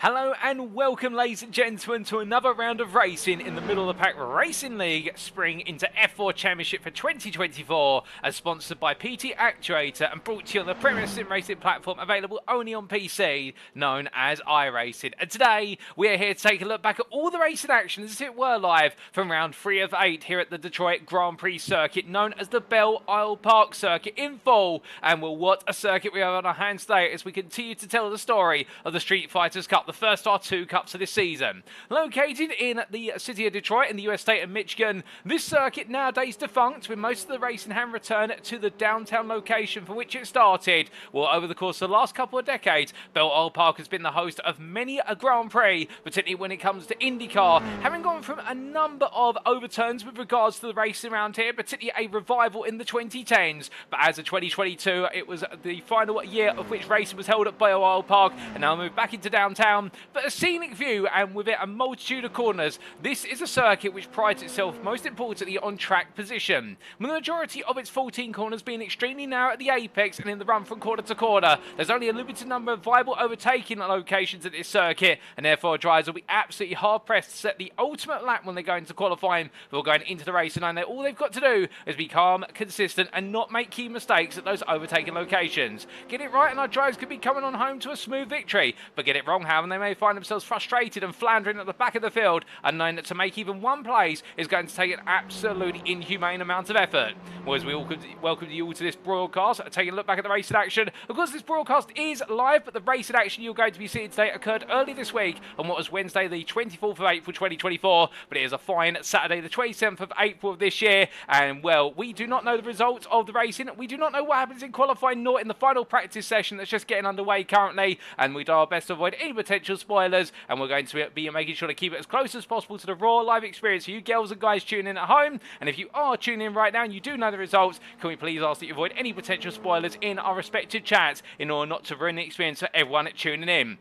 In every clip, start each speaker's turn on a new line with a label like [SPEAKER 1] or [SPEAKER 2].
[SPEAKER 1] Hello and welcome, ladies and gentlemen, to another round of racing in the Middle of the Pack Racing League Spring into F4 Championship for 2024, as sponsored by PT Actuator and brought to you on the Premier Sim Racing platform available only on PC, known as iRacing. And today we are here to take a look back at all the racing action as it were live from round 3 of 8 here at the Detroit Grand Prix circuit, known as the Belle Isle Park circuit in full. And well, what a circuit we have on our hands today as we continue to tell the story of the Street Fighters Cup, the first of our 2 cups of this season. Located in the city of Detroit in the US state of Michigan, this circuit nowadays defunct, with most of the racing hand returned to the downtown location from which it started. Well, over the course of the last couple of decades, Belle Isle Park has been the host of many a Grand Prix, particularly when it comes to IndyCar, having gone from a number of overturns with regards to the racing around here, particularly a revival in the 2010s. But as of 2022, it was the final year of which racing was held at Belle Isle Park, and now moved back into downtown. But a scenic view and with it a multitude of corners, this is a circuit which prides itself most importantly on track position, with the majority of its 14 corners being extremely narrow at the apex and in the run from corner to corner. There's only a limited number of viable overtaking locations at this circuit, and therefore drivers will be absolutely hard pressed to set the ultimate lap when they go into qualifying before going into the race, and I know all they've got to do is be calm, consistent and not make key mistakes at those overtaking locations. Get it right and our drivers could be coming on home to a smooth victory, but get it wrong, however, and they may find themselves frustrated and floundering at the back of the field, and knowing that to make even one place is going to take an absolutely inhumane amount of effort. Well, as we all welcome you all to this broadcast, taking a look back at the racing action. Of course, this broadcast is live, but the racing action you're going to be seeing today occurred early this week on what was Wednesday, the 24th of April 2024, but it is a fine Saturday, the 27th of April of this year, and well, we do not know the results of the racing. We do not know what happens in qualifying, nor in the final practice session that's just getting underway currently, and we do our best to avoid any potential spoilers, and we're going to be making sure to keep it as close as possible to the raw live experience for you girls and guys tuning in at home. And if you are tuning in right now and you do know the results, can we please ask that you avoid any potential spoilers in our respective chats in order not to ruin the experience for everyone tuning in.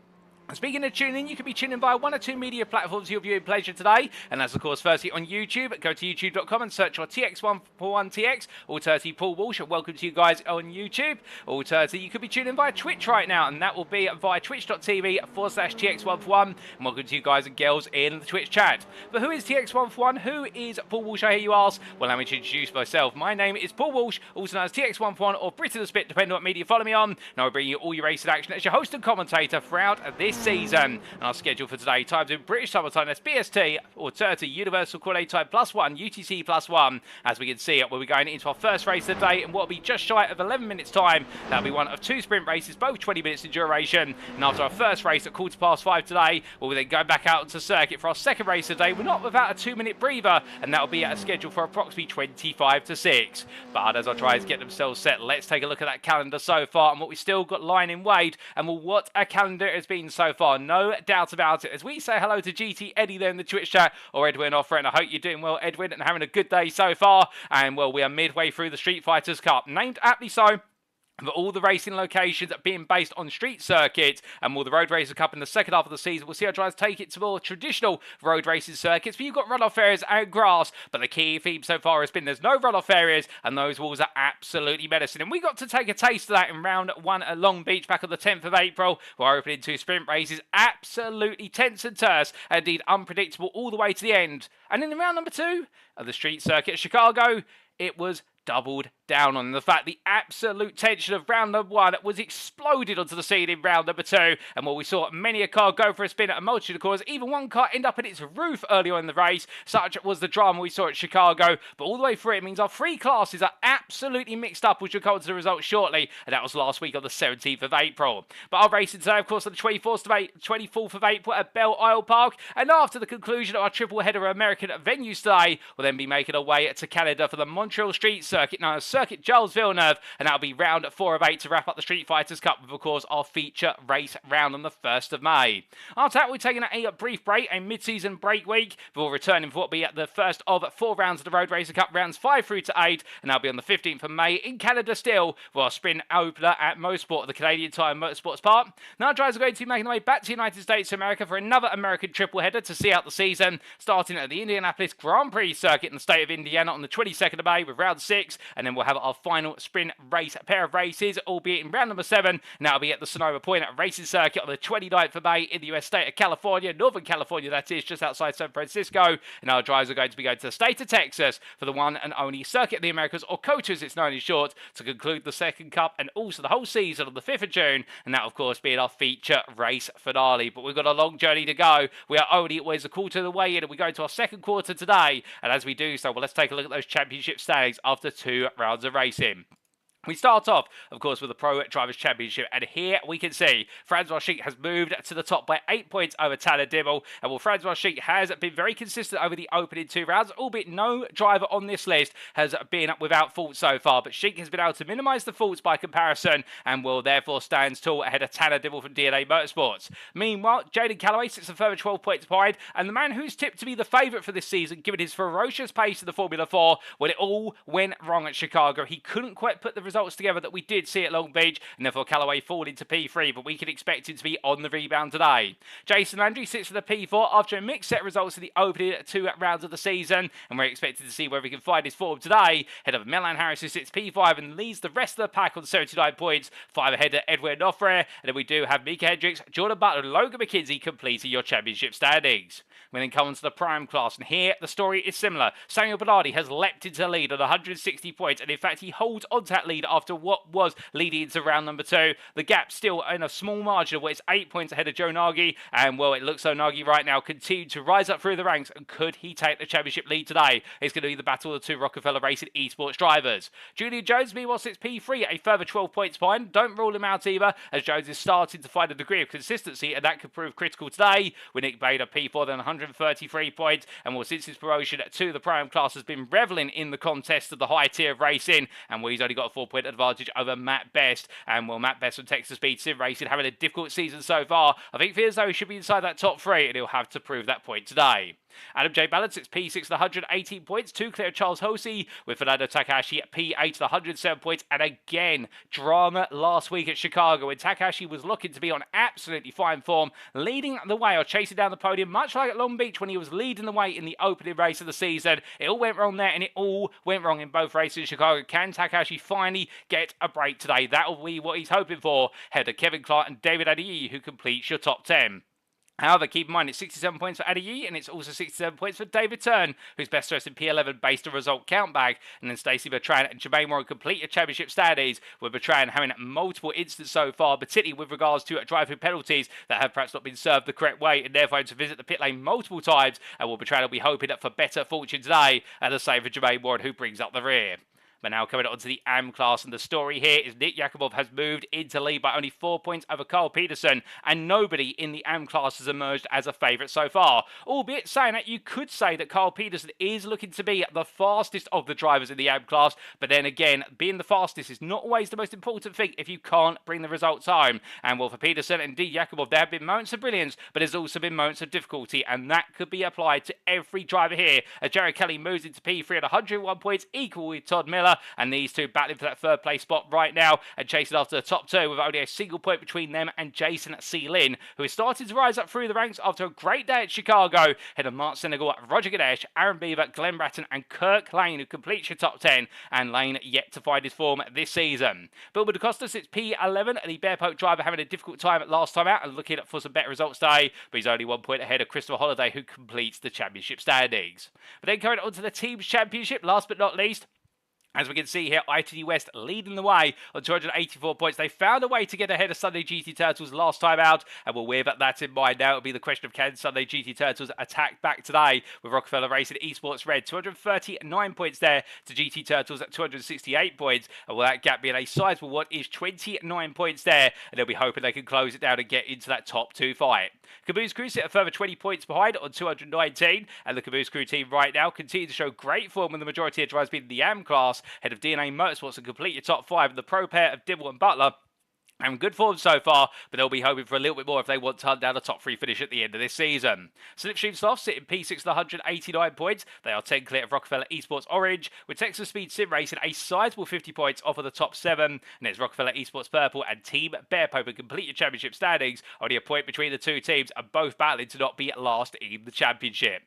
[SPEAKER 1] Speaking of tuning, you can be tuning via one or two media platforms for your viewing pleasure today, and that's of course firstly on YouTube. Go to youtube.com and search for TX141TX, alternatively Paul Walsh, and welcome to you guys on YouTube. Alternatively, you could be tuning via Twitch right now, and that will be via twitch.tv/TX141, and welcome to you guys and girls in the Twitch chat. But who is TX141? Who is Paul Walsh, I hear you ask? Well, let me introduce myself. My name is Paul Walsh, also known as TX141 or Brit of the Spit, depending on what media you follow me on, and I'll bring you all your racing action as your host and commentator throughout this season. And our schedule for today, times in British Summer Time, that's BST, or 30, Universal Coordinate Time +1, UTC +1. As we can see, we'll be going into our first race of the day, and what will be just shy of 11 minutes time. That'll be one of 2 sprint races, both 20 minutes in duration. And after our first race at 5:15 today, we'll then go back out to circuit for our second race of the day. We're not without a 2-minute breather, and that'll be at a schedule for approximately 25 to 6. But as our drivers get themselves set, let's take a look at that calendar so far and what we still got lying in wait. And well, what a calendar it has been so far. No doubt about it. As we say hello to GT Eddie there in the Twitch chat, or Edwin Offer, and I hope you're doing well, Edwin, and having a good day so far. And well, we are midway through the Street Fighters Cup, named aptly so for all the racing locations being based on street circuits, and will the Road Racer Cup in the second half of the season. We'll see our drivers take it to more traditional road racing circuits, but you've got runoff areas and grass, but the key theme so far has been there's no runoff areas, and those walls are absolutely menacing. And we got to take a taste of that in round 1 at Long Beach back on the 10th of April, where our opening 2 sprint races absolutely tense and terse, and indeed unpredictable all the way to the end. And in round number 2 of the street circuit at Chicago, it was doubled down on the fact the absolute tension of round number 1 was exploded onto the scene in round number 2, and while we saw many a car go for a spin at a multitude of corners, even one car end up in its roof earlier in the race. Such was the drama we saw at Chicago, but all the way through it means our 3 classes are absolutely mixed up, which will come to the results shortly, and that was last week on the 17th of April. But our racing today, of course, on the 24th of April at Belle Isle Park, and after the conclusion of our triple header of American venues today, we'll then be making our way to Canada for the Montreal Street Circuit, known as Circuit Jules Villeneuve, and that'll be round 4 of 8 to wrap up the Street Fighters Cup with, of course, our feature race round on the 1st of May. After that, we're taking a brief break, a mid-season break week, before returning for what will be the first of 4 rounds of the Road Racer Cup, rounds 5 through to 8, and that'll be on the 15th of May in Canada still, for our sprint opener at Motorsport, the Canadian Tire Motorsports Park. Now, drivers are going to be making their way back to the United States of America for another American triple header to see out the season, starting at the Indianapolis Grand Prix Circuit in the state of Indiana on the 22nd of May with round 6, and then we'll have have our final sprint race pair of races, albeit in round number 7, and that'll be at the Sonoma Point Racing Circuit on the 29th of May in the US state of California, Northern California that is, just outside San Francisco, and our drivers are going to be going to the state of Texas for the one and only Circuit of the Americas, or COTA as it's known in short, to conclude the second cup and also the whole season on the 5th of June, and that of course being our feature race finale. But we've got a long journey to go. We are only always a quarter of the way in, and we go to our second quarter today, and as we do so, well, let's take a look at those championship standings after 2 rounds of racing. We start off, of course, with the Pro Drivers' Championship, and here we can see Francois Shink has moved to the top by 8 points over Tanner Dibble, and while Francois Shink has been very consistent over the opening 2 rounds, albeit no driver on this list has been without fault so far, but Shink has been able to minimise the faults by comparison, and will therefore stand tall ahead of Tanner Dibble from DNA Motorsports. Meanwhile, Jaden Calloway sits a further 12 points behind, and the man who's tipped to be the favourite for this season, given his ferocious pace in the Formula 4, when it all went wrong at Chicago, he couldn't quite put the results together that we did see at Long Beach, and therefore Calloway fall into P3, but we can expect him to be on the rebound today. Jason Landry sits for the P4 after a mixed set of results in the opening 2 rounds of the season, and we're expected to see whether he can find his form today, ahead of Milan Harris, who sits P5 and leads the rest of the pack on 79 points, 5 ahead of Edwin Offre, and then we do have Mika Hendricks, Jordan Butler and Logan McKenzie completing your championship standings. We then come on to the Prime class, and here the story is similar. Samuel Bernardy has leapt into the lead on 160 points, and in fact he holds onto that lead after what was leading into round number 2. The gap still in a small margin of where it's 8 points ahead of Joe Nagy, and well, it looks so Nagy right now continued to rise up through the ranks, and could he take the championship lead today? It's going to be the battle of the 2 Rockefeller Racing esports drivers. Julian Jones meanwhile sits P3, a further 12 points behind. Don't rule him out either, as Jones is starting to find a degree of consistency, and that could prove critical today, with Nick Bader P4 then 133 points, and well, since his promotion to the Prime class has been revelling in the contest of the high tier of racing, and well, he's only got a 4-point advantage over Matt Best, and well, Matt Best from Texas Speed Sim Racing having a difficult season so far. I think feels though he should be inside that top 3, and he'll have to prove that point today. Adam J. Ballard sits P6 at 118 points, 2 clear of Charles Hosey, with Fernando Takahashi at P8 at 107 points, and again, drama last week at Chicago when Takahashi was looking to be on absolutely fine form, leading the way or chasing down the podium, much like at Long Beach when he was leading the way in the opening race of the season. It all went wrong there, and it all went wrong in both races in Chicago. Can Takahashi finally get a break today? That'll be what he's hoping for, ahead of Kevin Clark and David Adeyemi, who completes your top 10. However, keep in mind it's 67 points for Adeyemi, and it's also 67 points for David Turn, who's best dressed in P11 based on result count bag. And then Stacey Bertrand and Jermaine Warren complete your championship standings, with Bertrand having multiple incidents so far, particularly with regards to drive-through penalties that have perhaps not been served the correct way, and therefore having to visit the pit lane multiple times. And Bertrand will be hoping for better fortune today, and the same for Jermaine Warren, who brings up the rear. But now coming on to the AM class, and the story here is Nick Yakubov has moved into lead by only 4 points over Carl Peterson, and nobody in the AM class has emerged as a favourite so far. Albeit saying that, you could say that Carl Peterson is looking to be the fastest of the drivers in the AM class, but then again, being the fastest is not always the most important thing if you can't bring the results home. And well, for Peterson and D. Yakubov, there have been moments of brilliance, but there's also been moments of difficulty, and that could be applied to every driver here, as Jared Kelly moves into P3 at 101 points, equal with Todd Miller, and these two battling for that 3rd place spot right now, and chasing after the top 2 with only a single point between them and Jason C. Lin, who is starting to rise up through the ranks after a great day at Chicago, ahead of Mark Senegal, Roger Ganesh, Aaron Beaver, Glenn Bratton and Kirk Lane, who completes your top 10, and Lane yet to find his form this season. Bilbao DaCosta sits P11, and the Bear Poke driver having a difficult time at last time out and looking for some better results today, but he's only 1 point ahead of Christopher Holliday, who completes the championship standings. But then going on to the Teams Championship, last but not least, as we can see here, ITD West leading the way on 284 points. They found a way to get ahead of Sunday GT Turtles last time out, and we'll with that in mind now. It'll be the question of can Sunday GT Turtles attack back today, with Rockefeller Racing Esports Red 239 points there to GT Turtles at 268 points, and will that gap being a sizable one is 29 points there, and they'll be hoping they can close it down and get into that top 2 fight. Caboose Crew sit a further 20 points behind on 219, and the Caboose Crew team right now continue to show great form with the majority of drivers being in the AM class, head of DNA Motorsports, and complete your top 5 in the pro pair of Dibble and Butler. And good form so far, but they'll be hoping for a little bit more if they want to hunt down a top 3 finish at the end of this season. Slipstream Soft sit in P6 with 189 points. They are 10 clear of Rockefeller Esports Orange, with Texas Speed Sim Racing a sizable 50 points off of the top 7. And it's Rockefeller Esports Purple and Team Bear Pope complete your championship standings. Only a point between the two teams, and both battling to not be last in the championship.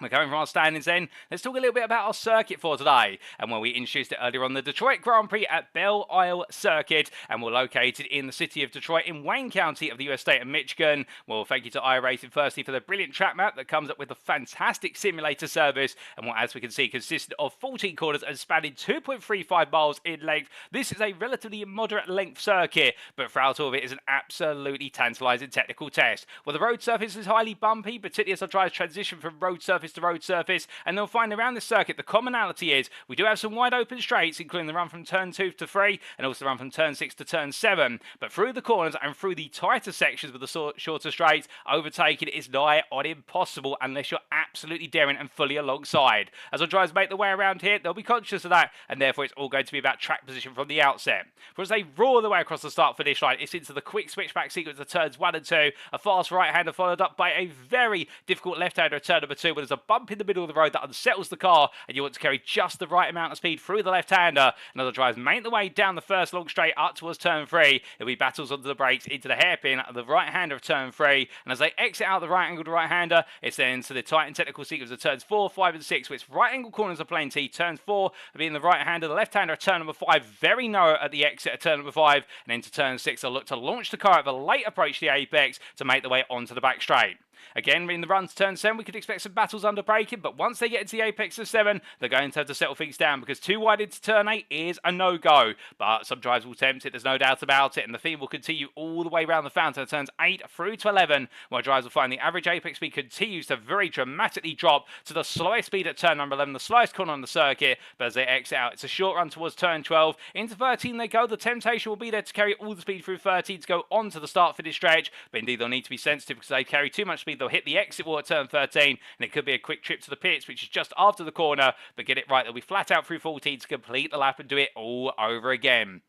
[SPEAKER 1] We're coming from our standings then. Let's talk a little bit about our circuit for today. And when we introduced it earlier on, the Detroit Grand Prix at Belle Isle Circuit, and we're located in the city of Detroit in Wayne County of the US state of Michigan. Well, thank you to iRacing firstly for the brilliant track map that comes up with a fantastic simulator service. And what, as we can see, consisted of 14 corners and spanning 2.35 miles in length. This is a relatively moderate length circuit, but throughout all of it is an absolutely tantalising technical test. Well, the road surface is highly bumpy, particularly as our drivers transition from road surface to road surface, and they'll find around this circuit the commonality is we do have some wide open straights, including the run from turn 2 to 3 and also the run from turn 6 to turn 7, but through the corners and through the tighter sections with the shorter straights, overtaking is nigh on impossible unless you're absolutely daring and fully alongside. As our drivers make their way around here, they'll be conscious of that, and therefore it's all going to be about track position from the outset. For as they roar their way across the start finish line, it's into the quick switchback sequence of turns 1 and 2, a fast right-hander followed up by a very difficult left-hander at turn number 2, where there's a bump in the middle of the road that unsettles the car, and you want to carry just the right amount of speed through the left-hander. And as the drivers make their way down the first long straight up towards turn 3, it'll be battles onto the brakes into the hairpin of the right-hander of turn 3, and as they exit out the right-angled right-hander, it's then to the tight and technical sequence of turns 4, 5 and 6, which right-angled corners are plenty. Turns 4 being the right-hander, the left-hander at turn number 5, very narrow at the exit at turn number 5, and into turn 6 they'll look to launch the car at a late approach to the apex to make their way onto the back straight. Again, in the run to turn 7, we could expect some battles under braking, but once they get into the apex of 7, they're going to have to settle things down because too wide into turn 8 is a no-go. But some drivers will tempt it, there's no doubt about it, and the theme will continue all the way around the fountain of turns 8 through to 11, where drivers will find the average apex speed continues to very dramatically drop to the slowest speed at turn number 11, the slowest corner on the circuit, but as they exit out, it's a short run towards turn 12. Into 13 they go. The temptation will be there to carry all the speed through 13 to go on to the start-finish stretch, but indeed they'll need to be sensitive because they carry too much speed. They'll hit the exit wall at turn 13, and it could be a quick trip to the pits, which is just after the corner, but get it right, they'll be flat out through 14 to complete the lap and do it all over again.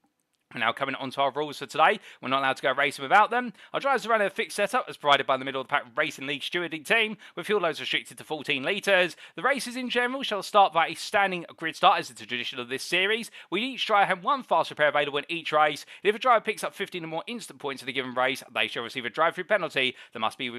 [SPEAKER 1] Now coming on to our rules for today, we're not allowed to go racing without them. Our drivers are running a fixed setup as provided by the Middle of the Pack Racing League stewarding team, with fuel loads restricted to 14 litres. The races in general shall start by a standing grid start, as it's a tradition of this series. We each driver have one fast repair available in each race. If a driver picks up 15 or more instant points in a given race, they shall receive a drive-through penalty that must be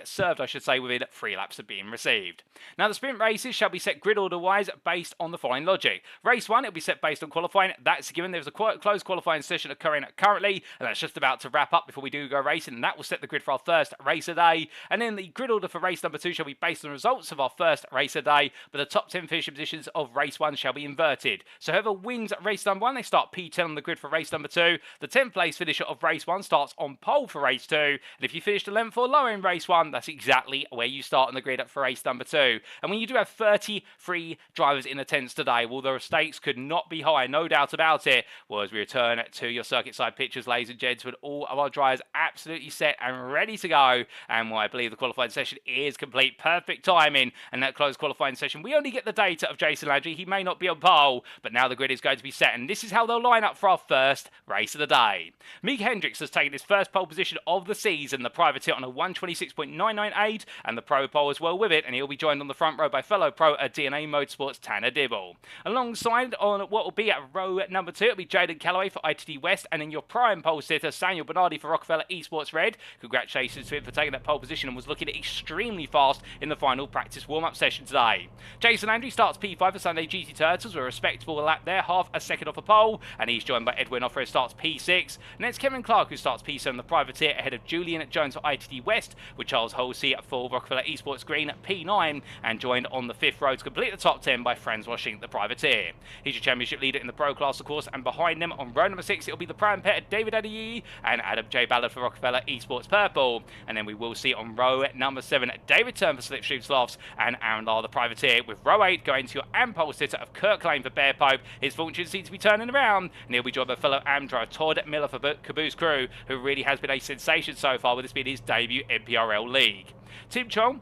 [SPEAKER 1] served, within 3 laps of being received. Now the sprint races shall be set grid order-wise based on the following logic. Race 1, it'll be set based on qualifying. That's given. There's a closed qualifying session occurring currently, and that's just about to wrap up before we do go racing, and that will set the grid for our first race a day. And then the grid order for race number 2 shall be based on the results of our first race a day, but the top 10 finishing positions of race 1 shall be inverted. So whoever wins race number 1, they start P10 on the grid for race number 2. The 10th place finisher of race 1 starts on pole for race 2, and if you finished 11th or lower in race 1, that's exactly where you start on the grid for race number 2. And when you do have 33 drivers in attendance today, well, the stakes could not be higher, no doubt about it. Well, as we return to your circuit side pictures, ladies and gentlemen, all of our drivers absolutely set and ready to go, and well, I believe the qualifying session is complete. Perfect timing, and that closed qualifying session, we only get the data of Joe Nagy. He may not be on pole, but now the grid is going to be set, and this is how they'll line up for our first race of the day. Mick Hendricks has taken his first pole position of the season, the privateer on a 126.998, and the pro pole as well with it, and he'll be joined on the front row by fellow pro at DNA Motorsports Tanner Dibble. Alongside on what will be at row number 2, it'll be Jaden Calloway for ITT West, and in your prime pole sitter, Bernardy for Rockefeller Esports Red. Congratulations to him for taking that pole position and was looking extremely fast in the final practice warm-up session today. Jason Andrew starts P5 for Sunday GT Turtles with a respectable lap there, half a second off a pole, and he's joined by Edwin Offer who starts P6. Next, Kevin Clark who starts P7 the privateer ahead of Julian Jones for ITT West, with Charles Halsey for Rockefeller Esports Green at P9, and joined on the 5th row to complete the top 10 by Francois Shink the privateer. He's your championship leader in the pro class, of course, and behind them on row number 6 it'll be the prime pair David Adeyeye and Adam J. Ballard for Rockefeller Esports Purple. And then we will see on row number 7 David Turn for Slipstream Sloughs and Aaron Lar the privateer, with row 8 going to your Ampole sitter of Kirk Lane for Bear Pope. His fortunes seem to be turning around, and he'll be joined by fellow Am driver Todd Miller for Caboose Crew, who really has been a sensation so far, with this being his debut MPRL League. Tim Chong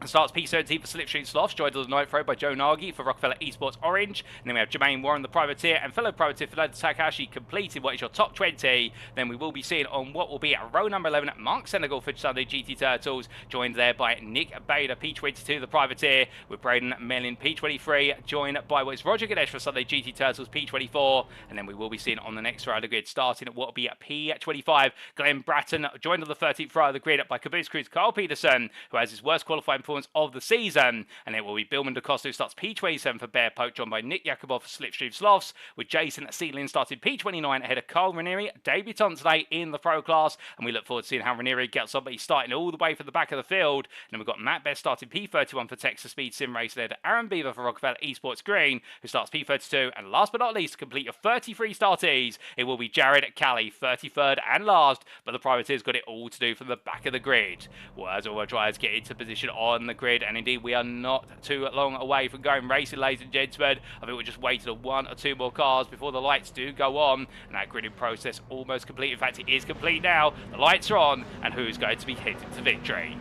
[SPEAKER 1] starts P17 for Slipstream Sloths, joined on the 9th row by Joe Nagy for Rockefeller Esports Orange. And then we have Jermaine Warren, the privateer, and fellow privateer Fernando Takahashi completing what is your top 20. Then we will be seeing on what will be at row number 11, Mark Senegal for Sunday GT Turtles, joined there by Nick Bader, P22, the privateer, with Braden Mellin, P23, joined by what is Roger Ganesh for Sunday GT Turtles, P24. And then we will be seeing on the next row of the grid, starting at what will be at P25, Glenn Bratton, joined on the 13th row of the grid by Caboose Crew's Carl Peterson, who has his worst qualifying performance of the season. And it will be Billman DaCosta who starts P27 for Bear Poke, joined by Nick Yakubov for Slipstream Sloths, with Jason Seelin started P29 ahead of Carl Ranieri, debutant today in the Pro class. And we look forward to seeing how Ranieri gets on, but he's starting all the way from the back of the field. And then we've got Matt Best starting P31 for Texas Speed Sim Race led Aaron Beaver for Rockefeller Esports Green, who starts P32. And last but not least, to complete your 33 startees, it will be Jared Calley, 33rd and last, but the privateers got it all to do from the back of the grid. Well, as all our drivers get into position on the grid, and indeed we are not too long away from going racing, ladies and gentlemen. I think we just waited on 1 or 2 more cars before the lights do go on, and that gridding process almost complete. In fact, it is complete now. The lights are on, and who's going to be heading to victory?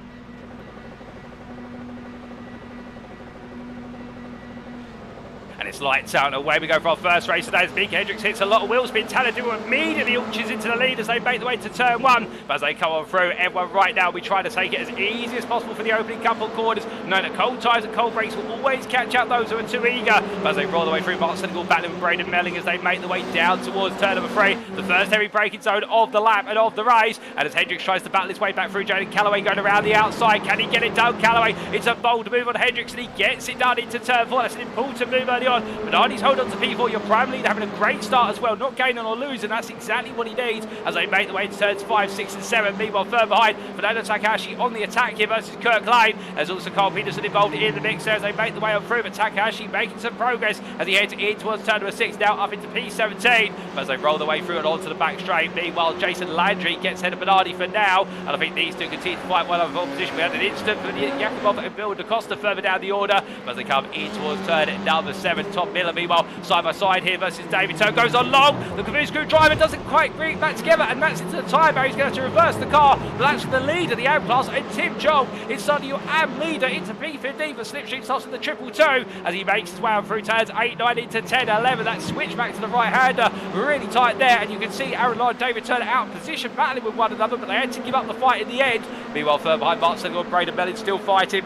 [SPEAKER 1] And it's lights out, and away we go for our first race today as Big Hendricks hits a lot of wheel spin. Tanner Dibble immediately launches into the lead as they make the way to turn 1. But as they come on through, everyone right now, we try to take it as easy as possible for the opening couple of corners, knowing that cold tyres and cold brakes will always catch out those who are too eager. But as they roll their way through, Mark Senegal battling with Braden Melling as they make the way down towards turn number 3, the first heavy braking zone of the lap and of the race. And as Hendricks tries to battle his way back through, Jaden Calloway going around the outside. Can he get it done? Calloway, it's a bold move on Hendricks, and he gets it done into turn 4. That's an important move early on. Bernardy's hold on to P4, your prime leader having a great start as well, not gaining or losing. That's exactly what he needs as they make the way to turns 5, 6 and 7. Meanwhile, further behind, Fernando Takahashi on the attack here versus Kirk Lane. There's also Carl Peterson involved in the mix there as they make the way on through, but Takahashi making some progress as he heads in towards turn number 6, now up into P17 as they roll their way through and onto the back straight. Meanwhile, Jason Landry gets ahead of Bernardy for now, and I think these two continue to fight well over pole position. We had an instant for Yakubov and Bill DaCosta further down the order as they come in towards turn number 7. Tom Miller, meanwhile, side by side here versus David. So goes on long. The Caboose screwdriver doesn't quite bring it back together, and that's into the time where he's going to have to reverse the car. But that's the lead of the AM class, and Tim Jong is suddenly your AM leader into P15 for Slipstream starts in the 222 as he makes his way on through turns 8, 9 into 10, 11. That switch back to the right-hander really tight there, and you can see Aaron Law and David Turner out of position battling with one another, but they had to give up the fight in the end. Meanwhile, further behind, Mark Senegal and Braden Mellin still fighting.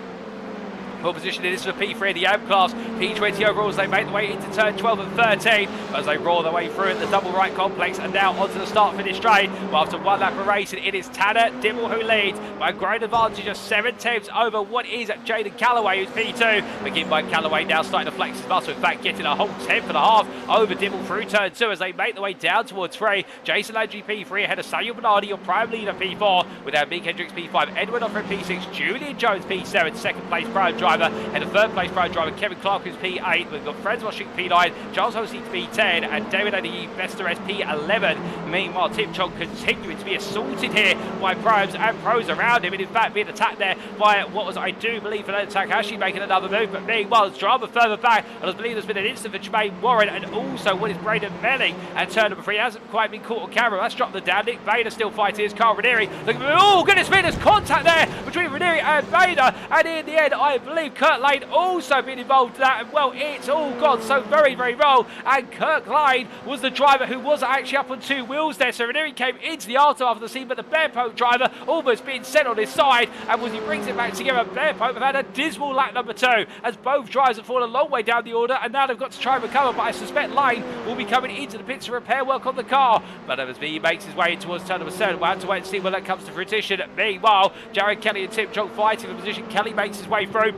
[SPEAKER 1] Pole position it is for P3 in the AM class. P20 overalls, they make the way into turn 12 and 13 as they roll their way through it. The double right complex and now onto the start finish straight. Well, after one lap of racing, it is Tanner Dibble who leads by a great advantage of 7 tenths over what is Jaden Calloway, who's P2. Begin by Calloway now starting to flex his muscle. In fact, getting a whole 10.5 over Dibble through turn 2 as they make the way down towards 3. Jason Landry P3 ahead of Samuel Bernardy, your prime leader P4, with our Big Hendricks P5, Edward Offer P6, Julian Jones P7, second place prime driver, and a third place prime driver Kevin Clark who's P8. We've got Francois Shink P9, Charles Hosey P10, and David Nagy Besteres P11. Meanwhile, Tim Chong continuing to be assaulted here by primes and pros around him, and in fact being attacked there by what was, I do believe, Fernando Takahashi making another move. But meanwhile, there's drama further back, and I believe there's been an incident for Jermaine Warren, and also what is Braden Melling at turn number 3 hasn't quite been caught on camera. That's dropped them down. Nick Bader still fighting his Carl Ranieri. Oh goodness me, there's contact there between Ranieri and Bader, and in the end I believe Kurt Lane also been involved in that, and well, it's all gone so very, very wrong. And Kirk Lane was the driver who was actually up on 2 wheels there, so Ranieri came into the aftermath of the scene, but the Bear Poke driver almost being sent on his side, and as he brings it back together, Bear Poke have had a dismal lap number 2 as both drivers have fallen a long way down the order, and now they've got to try and recover. But I suspect Lane will be coming into the pits to repair work on the car. But as he makes his way towards turn number 7, we'll have to wait and see when that comes to fruition. Meanwhile, Jared Kelly and Tim Chong fighting for position. Kelly makes his way through.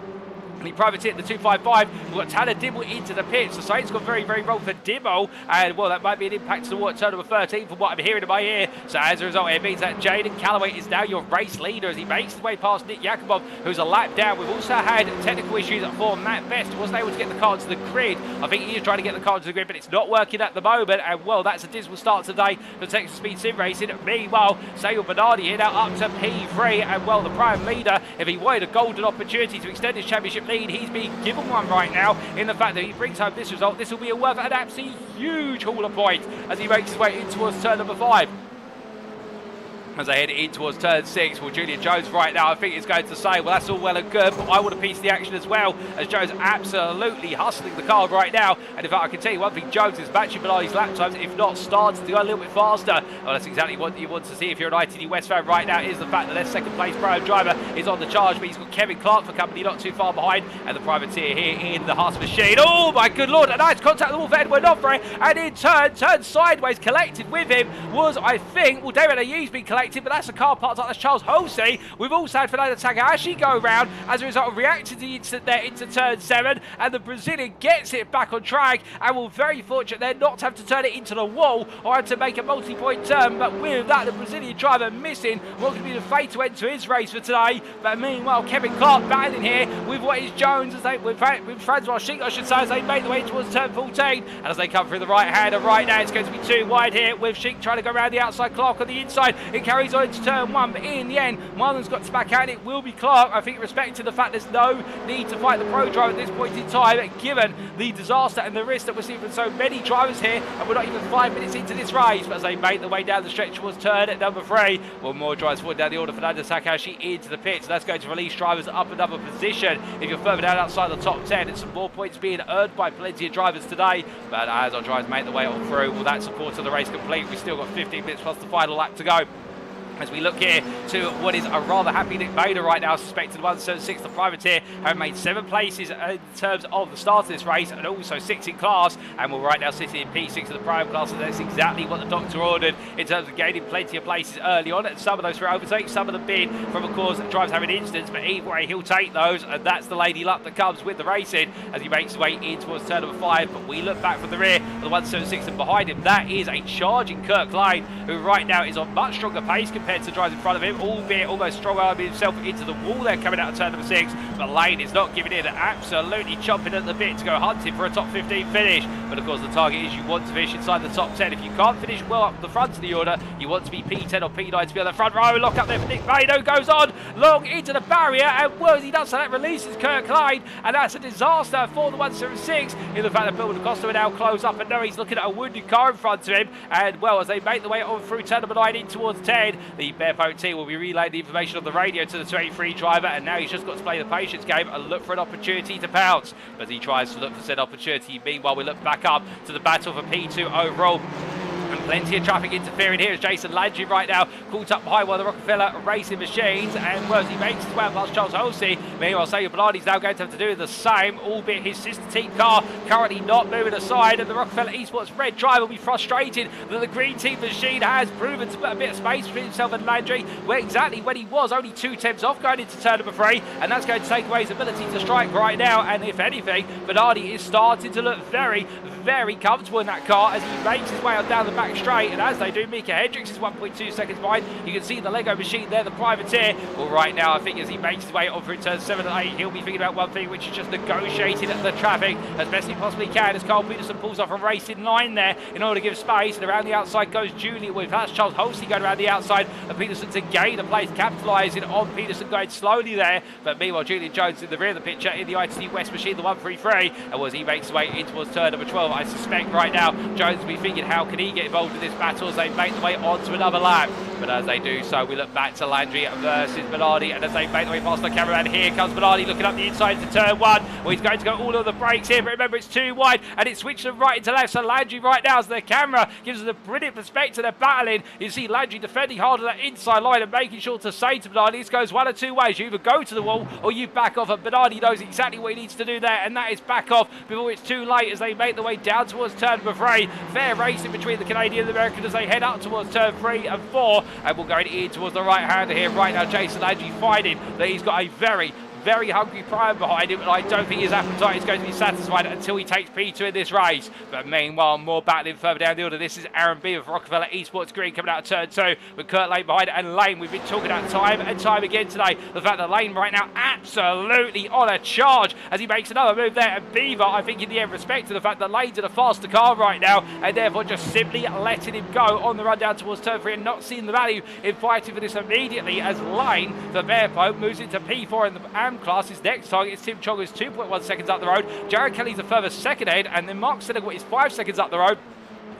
[SPEAKER 1] He privateered the 255. We've got Tanner Dibble into the pits. So it's gone very, very wrong for Dibble. And, well, that might be an impact to the turn number 13 from what I'm hearing in my ear. So as a result, it means that Jaden Calloway is now your race leader as he makes his way past Nick Yakubov, who's a lap down. We've also had technical issues for Matt Best. He wasn't able to get the car to the grid. I think he is trying to get the car to the grid, but it's not working at the moment. And, well, that's a dismal start today for Texas Speed Sim Racing. Meanwhile, Samuel Bernardy here now up to P3. And, well, the prime leader, if he wanted a golden opportunity to extend his championship lead, he's being given one right now in the fact that he brings home this result. This will be worth an absolutely huge haul of points as he makes his way in towards turn number 5. As they head in towards turn 6, well, Julian Jones right now, I think is going to say, well, that's all well and good, but I want a piece of the action as well, as Jones absolutely hustling the car right now. And in fact, I can tell you one thing, Jones is matching Bernardy's lap times, if not starting to go a little bit faster. Well, that's exactly what you want to see if you're an ITD West fan right now, is the fact that their second place prime driver is on the charge, but he's got Kevin Clark for company not too far behind, and the privateer here in the Haas machine. Oh my good lord, a nice contact with the wall for Edward Offray, and in turn sideways, collected with him was, I think, well, David Ayu's been collected expected, but that's a car parked up. That's Charles Halsey. We've also had Fernando Takahashi go round as a result of reacting to the incident there into turn 7, and the Brazilian gets it back on track and will very fortunate there not to have to turn it into the wall or have to make a multi-point turn. But with that, the Brazilian driver missing what could be the fatal end to his race for today. But meanwhile, Kevin Clark battling here with what is Jones, as they with Francois Shink, I should say, as they make the way towards turn 14, and as they come through the right hand, and right now it's going to be too wide here with Shink trying to go around the outside. Clark on the inside. It carries on into turn 1, but in the end, Marlon's got to back out. It will be Clark. I think, respecting the fact there's no need to fight the pro driver at this point in time, given the disaster and the risk that we're seeing from so many drivers here, and we're not even 5 minutes into this race. But as they make the way down the stretch towards turn at number 3, well, more drivers forward down the order. Fernando Takahashi into the pits. That's going to release drivers up another position. If you're further down outside the top 10, it's some more points being earned by plenty of drivers today. But as our drivers make the way on through, well, that support of the race complete. We've still got 15 minutes plus the final lap to go. As we look here to what is a rather happy Nick Bader right now, suspected 176, the privateer, have made 7 places in terms of the start of this race, and also 6 in class, and will right now sit in P6 of the prime class, and that's exactly what the doctor ordered in terms of gaining plenty of places early on, and some of those for overtakes, some of them being from, of course, drivers having incidents, but either way, he'll take those, and that's the lady luck that comes with the racing as he makes his way in towards turn number 5. But we look back from the rear of the 176, and behind him, that is a charging Kirk Lane, who right now is on much stronger pace compared to drivers in front of him, albeit almost strong-arming himself into the wall there coming out of turn number 6. But Lane is not giving in, absolutely chomping at the bit to go hunting for a top 15 finish. But of course, the target is you want to finish inside the top 10. If you can't finish well up the front of the order, you want to be P10 or P9 to be on the front row. Lock up there for Nick Bader, goes on long into the barrier, and well, as he does so, that releases Kirk Lane, and that's a disaster for the 176 in the fact that Bill DaCosta will now close up, and now he's looking at a wounded car in front of him. And well, as they make the way on through turn number 9 in towards 10, the Bearboat team will be relaying the information on the radio to the 23 driver, and now he's just got to play the patience game and look for an opportunity to pounce. But he tries to look for said opportunity. Meanwhile, we look back up to the battle for P2 overall. And plenty of traffic interfering here as Jason Landry right now caught up behind one of the Rockefeller Racing Machines, and well, as he makes his way past Charles Halsey. Meanwhile, Bernardy's now going to have to do the same, albeit his sister team car currently not moving aside, and the Rockefeller Esports red driver will be frustrated that the green team machine has proven to put a bit of space between himself and Landry, where exactly when he was only 2 tenths off going into turn number 3, and that's going to take away his ability to strike right now. And if anything, Bernardy is starting to look very, very comfortable in that car as he makes his way on down the back straight, and as they do, Mika Hendricks is 1.2 seconds behind. You can see the Lego machine there, the privateer. Well, right now, I think as he makes his way on through turns 7 and 8, he'll be thinking about one thing, which is just negotiating the traffic as best he possibly can, as Carl Peterson pulls off a racing line there in order to give space, and around the outside goes Julian with that's Charles Halsey going around the outside, and Peterson to gain a place, capitalising on Peterson going slowly there. But meanwhile, Julian Jones in the rear of the picture in the ITC West machine, the 133, and as he makes his way in towards turn number 12, I suspect right now Jones will be thinking, how can he get involved in this battle as they make their way onto another lap. But as they do so, we look back to Landry versus Bernardy, and as they make their way past the cameraman, here comes Bernardy looking up the inside into turn 1. Well, he's going to go all of the brakes here, but remember, it's too wide, and it switches from right into left. So Landry right now, as the camera gives us a brilliant perspective, they're battling. You see Landry defending hard on that inside line and making sure to say to Bernardy, this goes one of 2 ways. You either go to the wall or you back off, and Bernardy knows exactly what he needs to do there, and that is back off before it's too late as they make their way down towards turn number 3. Fair racing between the Canadian and the American as they head up towards turn 3 and 4, and we'll go in towards the right hander here right now. Jason Landry finding that he's got a very hungry prime behind him, and I don't think his appetite is going to be satisfied until he takes P2 in this race. But meanwhile, more battling further down the order. This is Aaron B of Rockefeller Esports Green coming out of turn 2 with Kurt Lane behind it, and Lane, we've been talking about time and time again today, the fact that Lane right now absolutely on a charge as he makes another move there, and Beaver, I think in the end, respecting the fact that Lane's in a faster car right now, and therefore just simply letting him go on the run down towards turn 3 and not seeing the value in fighting for this immediately, as Lane, the Bearpo, moves into P4 in the class. His next target is Tim Chong, who's 2.1 seconds up the road. Jared Kelly's a further second ahead, and then Mark Senegal is 5 seconds up the road.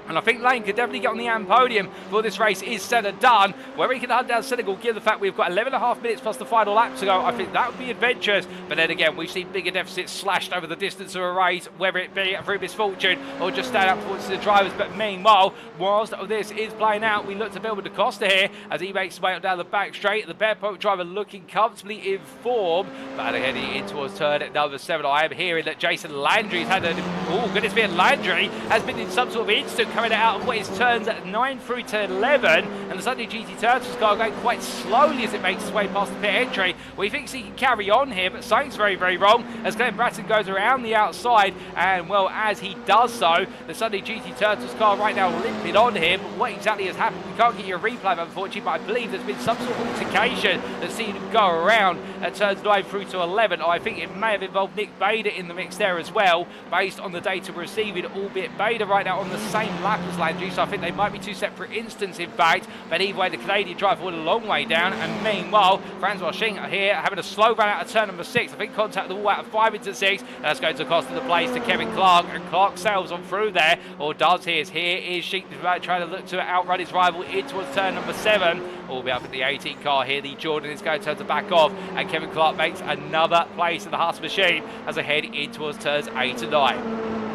[SPEAKER 1] And I think Lane could definitely get on the AM podium before this race is said and done. Where he can hunt down Senegal, given the fact we've got 11.5 minutes plus the final lap to go, I think that would be adventurous. But then again, we've seen bigger deficits slashed over the distance of a race, whether it be through misfortune or just stand up towards the drivers. But meanwhile, whilst this is playing out, we look to Bill DaCosta here as he makes his way up down the back straight. The Bearboat driver looking comfortably in form. But heading in towards turn at number 7, I am hearing that Jason Landry's had a... oh, goodness me, Landry has been in some sort of instant coming out of what is turns 9 through to 11, and the Sunday GT Turtles car going quite slowly as it makes its way past the pit entry. Well, he thinks he can carry on here, but something's very, very wrong as Glenn Bratton goes around the outside, and well, as he does so, the Sunday GT Turtles car right now limping on here. But what exactly has happened, we can't get you a replay, unfortunately, but I believe there's been some sort of altercation that's seen him go around at turns 9 through to 11. I think it may have involved Nick Bader in the mix there as well, based on the data we're receiving, albeit Bader right now on the same lap as Landry, so I think they might be two separate instances, in fact. But either way, the Canadian driver went a long way down, and meanwhile, Francois Shink here having a slow run out of turn number 6. I think contact the wall out of 5 into 6. That's going to cost the place to Kevin Clark, and Clark sails on through there, or does he? Here is Shink trying to look to outrun his rival in towards turn number 7. All be up at the 18 car here. The Jordan is going to turn to back off, and Kevin Clark makes another place in the Haas machine as they head in towards turns 8 and 9.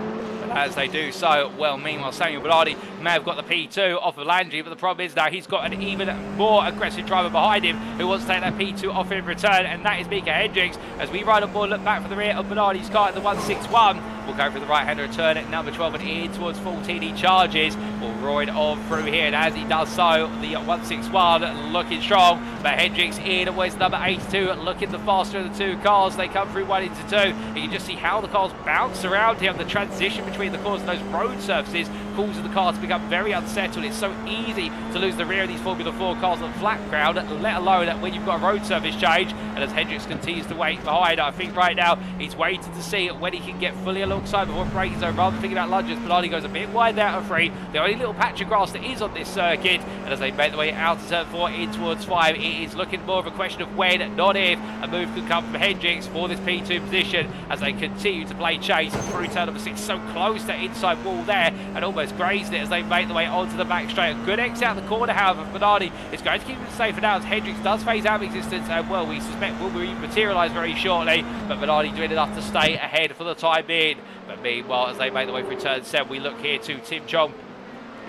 [SPEAKER 1] As they do so, well, meanwhile, Samuel Bernardy may have got the P2 off of Landry, but the problem is now he's got an even more aggressive driver behind him who wants to take that P2 off in return, and that is Mika Hendricks. As we ride on board, look back for the rear of Bernardy's car at the 161. We'll go for the right-hander return at number 12 and in towards 14. He charges. We'll ride on through here, and as he does so, the 161 looking strong, but Hendricks in with number 82 looking the faster of the two cars. They come through 1 into 2. You can just see how the cars bounce around here. The transition between the cars and those road surfaces causes the car to become very unsettled. It's so easy to lose the rear of these Formula 4 cars on flat ground, let alone when you've got a road surface change. And as Hendricks continues to wait behind, I think right now he's waiting to see when he can get fully alongside before braking zone rather than thinking about lunges. Bernardy goes a bit wide there at 3. The only little patch of grass that is on this circuit, and as they make their way out to turn 4 in towards 5, it is looking more of a question of when, not if, a move could come from Hendricks for this P2 position as they continue to play chase through turn number 6. So close to inside wall there and almost grazed it as they make their way onto the back straight. A good exit out the corner, however. Bernardy is going to keep it safe for now as Hendricks does phase out of existence, and well, we suspect will be materialised very shortly, but Bernardy doing enough to stay ahead for the time being. But meanwhile, as they make their way through turn 7, we look here to Tim Chong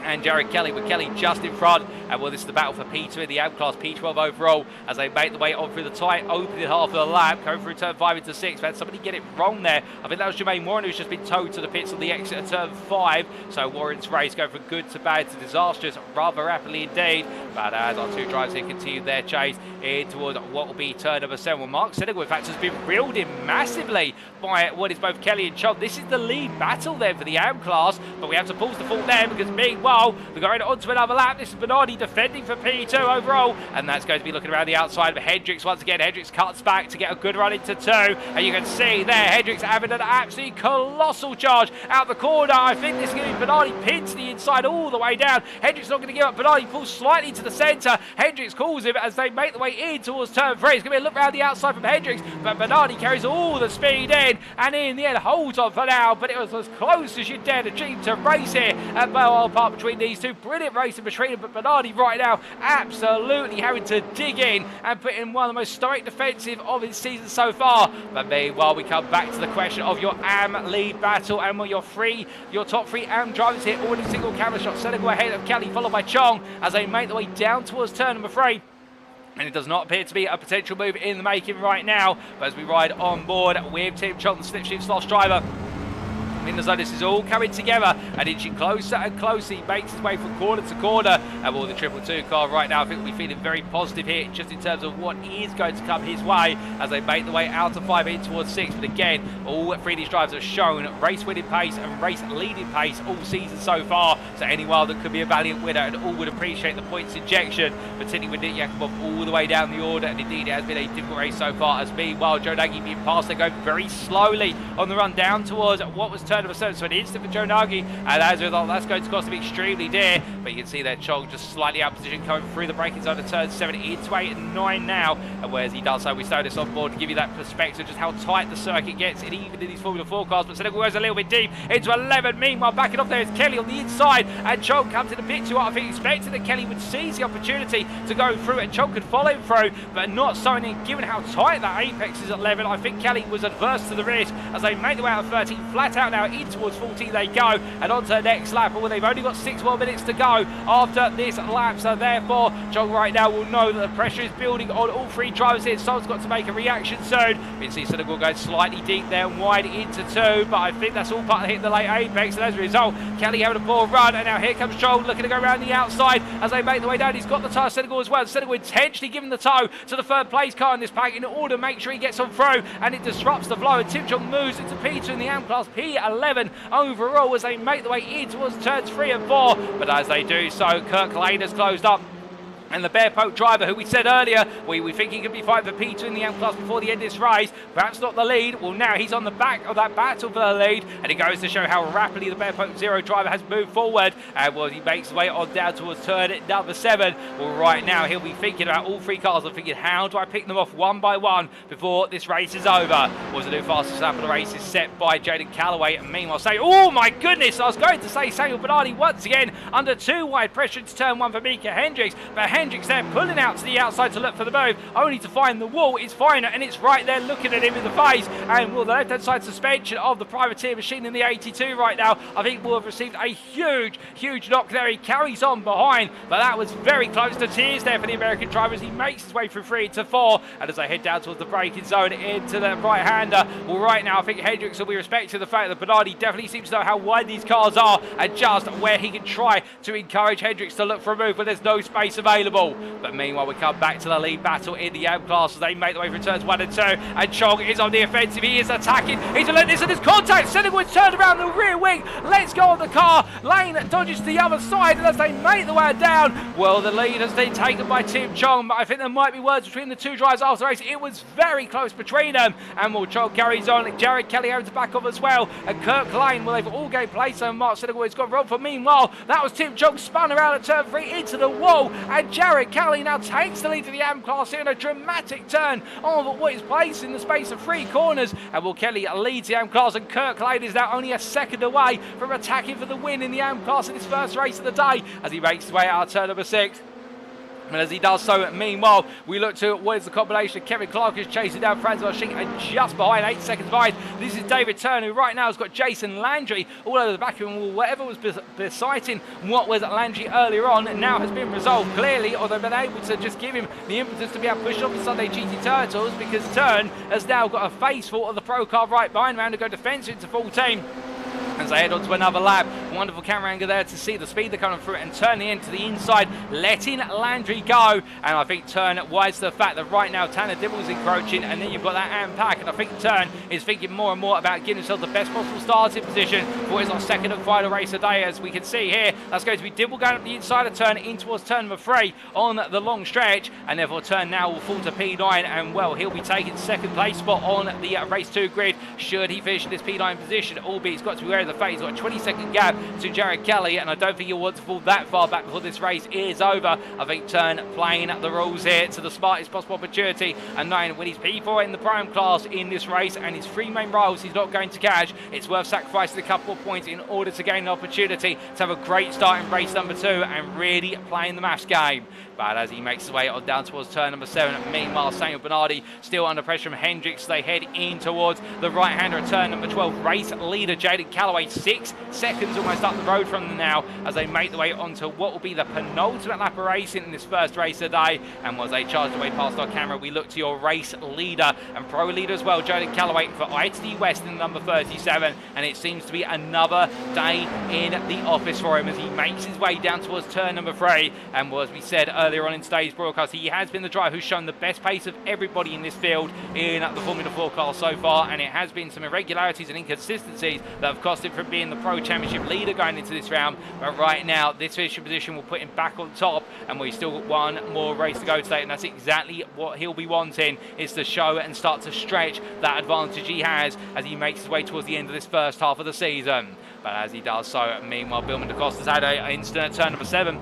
[SPEAKER 1] and Jared Kelly, with Kelly just in front. And well, this is the battle for P2 in the AM class, P12 overall, as they make the way on through the tight opening half of the lap, going through turn 5 into 6. We had somebody get it wrong there. I think that was Jermaine Warren, who's just been towed to the pits on the exit of turn 5. So Warren's race going from good to bad to disastrous rather rapidly indeed. But as our two drivers here continue their chase in towards what will be turn number 7. Well, Mark Senegal, in fact, has been reeled in massively by what is both Kelly and Chong. This is the lead battle then for the AM class, but we have to pause the fault there because meanwhile, they're going on to another lap. This is Bernardy defending for P2 overall, and that's going to be looking around the outside of Hendricks once again. Hendricks cuts back to get a good run into 2, and you can see there Hendricks having an absolutely colossal charge out the corner. I think this is going to be Bernardy pinned to the inside all the way down. Hendricks not going to give up. Bernardy pulls slightly to the centre. Hendricks calls him as they make the way in towards turn 3. It's going to be a look around the outside from Hendricks, but Bernardy carries all the speed in, and in the end holds on for now, but it was as close as you dare to dream to race here at Belle Isle Park between these two. Brilliant racing between them, but Bernardy right now absolutely having to dig in and put in one of the most stoic defensive of his season so far. But meanwhile, we come back to the question of your AM lead battle, and your top 3 AM drivers here, already single camera shot. Senegal ahead of Kelly, followed by Chong as they make their way down towards turn number 3. And it does not appear to be a potential move in the making right now. But as we ride on board with Tim Chong, the slipstream slosh driver, in the zone, this is all coming together and inching closer and closer. He makes his way from corner to corner, and all the 222 car right now, I think we'll be feeling very positive here just in terms of what is going to come his way as they make the way out of 5 in towards 6. But again, all 3 of these drivers have shown race winning pace and race leading pace all season so far, so anyone that could be a valiant winner, and all would appreciate the points injection, particularly with Nick Yakubov all the way down the order. And indeed it has been a difficult race so far, as meanwhile Joe Nagy being passed. They go very slowly on the run down towards what was turn number 7, so an instant for Joe Nagy, and as a result that's going to cost him extremely dear. But you can see there Chong just slightly out of position coming through the braking zone of turn 7 into 8 and 9 now, and whereas he does so, we stow this on board to give you that perspective just how tight the circuit gets, and even in these Formula 4 cars. But Senegal goes a little bit deep into 11. Meanwhile, backing off there is Kelly on the inside, and Chong comes in the pit too. I think expected that Kelly would seize the opportunity to go through, and Chong could follow him through, but not so. Given how tight that apex is at 11, I think Kelly was adverse to the risk as they make their way out of 13, flat out now now in towards 14 they go, and on to the next lap. Well, they've only got 6 more minutes to go after this lap, so therefore Chong right now will know that the pressure is building on all 3 drivers here. Someone's got to make a reaction soon. We can see Senegal going slightly deep there and wide into 2, but I think that's all part of hitting the late apex, and as a result, Kelly having a poor run, and now here comes Chong looking to go around the outside as they make the way down. He's got the tyre, Senegal as well. Senegal intentionally giving the tow to the 3rd place car in this pack in order to make sure he gets on through, and it disrupts the flow, and Tim Chong moves into P2 in the AM class, P11 overall as they make the way in towards turns 3 and 4, but as they do so, Kirk Lane has closed up. And the Bear Poke driver, who we said earlier, we think he could be fighting for P2 in the M class before the end of this race, perhaps not the lead. Well, now he's on the back of that battle for the lead, and it goes to show how rapidly the Bear Poke Zero driver has moved forward. And well, he makes his way on down towards turn number 7. Well, right now he'll be thinking about all 3 cars and thinking, how do I pick them off one by one before this race is over? Was the new fastest lap of the race is set by Jaden Calloway, and meanwhile say, oh my goodness, I was going to say Samuel Bernardy once again under 2 wide pressure to turn 1 for Mika Hendricks, but Hendricks there pulling out to the outside to look for the move, only to find the wall. It's fine, and it's right there looking at him in the face. And well, the left-hand side suspension of the privateer machine in the 82 right now, I think will have received a huge knock there. He carries on behind, but that was very close to tears there for the American driver as he makes his way through 3 to 4. And as they head down towards the braking zone into the right-hander, well, right now I think Hendricks will be respecting the fact that Bernardy definitely seems to know how wide these cars are and just where he can try to encourage Hendricks to look for a move when there's no space available. But meanwhile, we come back to the lead battle in the AM class as they make the way through turns 1 and 2. And Chong is on the offensive. He is attacking. He's let this in his contact. Senegal is turned around the rear wing. Let's go on the car. Lane dodges to the other side, and as they make the way down, well, the lead has been taken by Tim Chong. But I think there might be words between the 2 drivers after the race. It was very close between them. And well, Chong carries on. Jared Kelly having to back off as well. And Kirk Lane, well, they've all gained place. And Mark Senegal has got robbed. For meanwhile, that was Tim Chong spun around at turn 3 into the wall. And Jared Kelly now takes the lead to the AM class here in a dramatic turn of what is placed in the space of 3 corners. And will Kelly leads the AM class, and Kirk Lane is now only a second away from attacking for the win in the AM class in his first race of the day as he makes his way out of turn number 6. And as he does so, meanwhile, we look to what is the combination. Kevin Clark is chasing down Francois Shink, and just behind, 8 seconds behind, this is David Turner, who right now has got Jason Landry all over the back of him. Whatever was besighting what was Landry earlier on now has been resolved clearly, or they've been able to just give him the impetus to be able to push off the Sunday GT Turtles, because Turn has now got a face full of the Pro car right behind him to go defensive into 14. As they head on to another lap, wonderful camera angle there to see the speed they're coming through and turning into the inside, letting Landry go. And I think Turn, wise to the fact that right now Tanner Dibble is encroaching, and then you've got that AM pack, and I think Turn is thinking more and more about giving himself the best possible starting position for his second and final race of the day. As we can see here, that's going to be Dibble going up the inside of Turn in towards turn number 3 on the long stretch, and therefore Turn now will fall to P9, and well, he'll be taking second place spot on the race 2 grid should he finish in this P9 position, albeit he's got to be aware of the fact he's got a 20-second gap to Jared Kelly, and I don't think he'll want to fall that far back before this race is over. I think Turn playing the rules here to the smartest possible opportunity, and knowing when he's P4 in the prime class in this race and his 3 main rivals he's not going to catch, it's worth sacrificing a couple of points in order to gain an opportunity to have a great start in race number 2 and really playing the maths game. But as he makes his way on down towards turn number 7, meanwhile Samuel Bernardy still under pressure from Hendricks. They head in towards the right-hander at turn number 12. Race leader Jaden Calloway 6 seconds almost up the road from them now as they make their way onto what will be the penultimate lap of racing in this first race of the day. And as they charge their way past our camera, we look to your race leader and pro leader as well, Jaden Calloway, for ITD West in number 37. And it seems to be another day in the office for him as he makes his way down towards turn number 3. And as we said earlier on in today's broadcast, he has been the driver who's shown the best pace of everybody in this field in the Formula 4 car so far, and it has been some irregularities and inconsistencies that have cost him from being the Pro Championship leader going into this round. But right now, this finishing position will put him back on top, and we've still got one more race to go today, and that's exactly what he'll be wanting, is to show and start to stretch that advantage he has as he makes his way towards the end of this first half of the season. But as he does so, meanwhile, Bill Mendacosta's had an incident at turn number 7.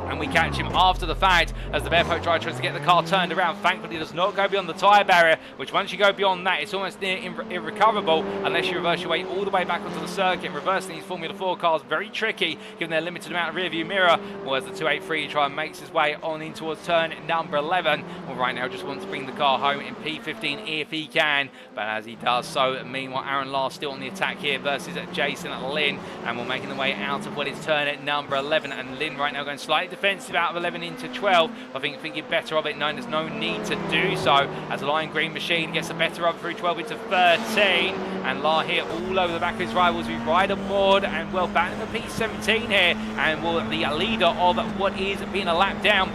[SPEAKER 1] And we catch him after the fact as the barefoot driver tries to get the car turned around. Thankfully, does not go beyond the tyre barrier, which once you go beyond that, it's almost near irrecoverable unless you reverse your way all the way back onto the circuit. Reversing these Formula 4 cars, very tricky given their limited amount of rear view mirror. Whereas the 283 try and makes his way on in towards turn number 11. Well, right now, just wants to bring the car home in P15 if he can. But as he does so, meanwhile, Aaron Lars still on the attack here versus Jason Lynn. And we're making the way out of what is turn at number 11. And Lynn right now going slightly defensive out of 11 into 12. I think thinking better of it, knowing there's no need to do so as the Lion Green machine gets the better of through 12 into 13. And La here all over the back of his rivals. We ride aboard and well back in the P17 here, and will the leader of what is being a lap down.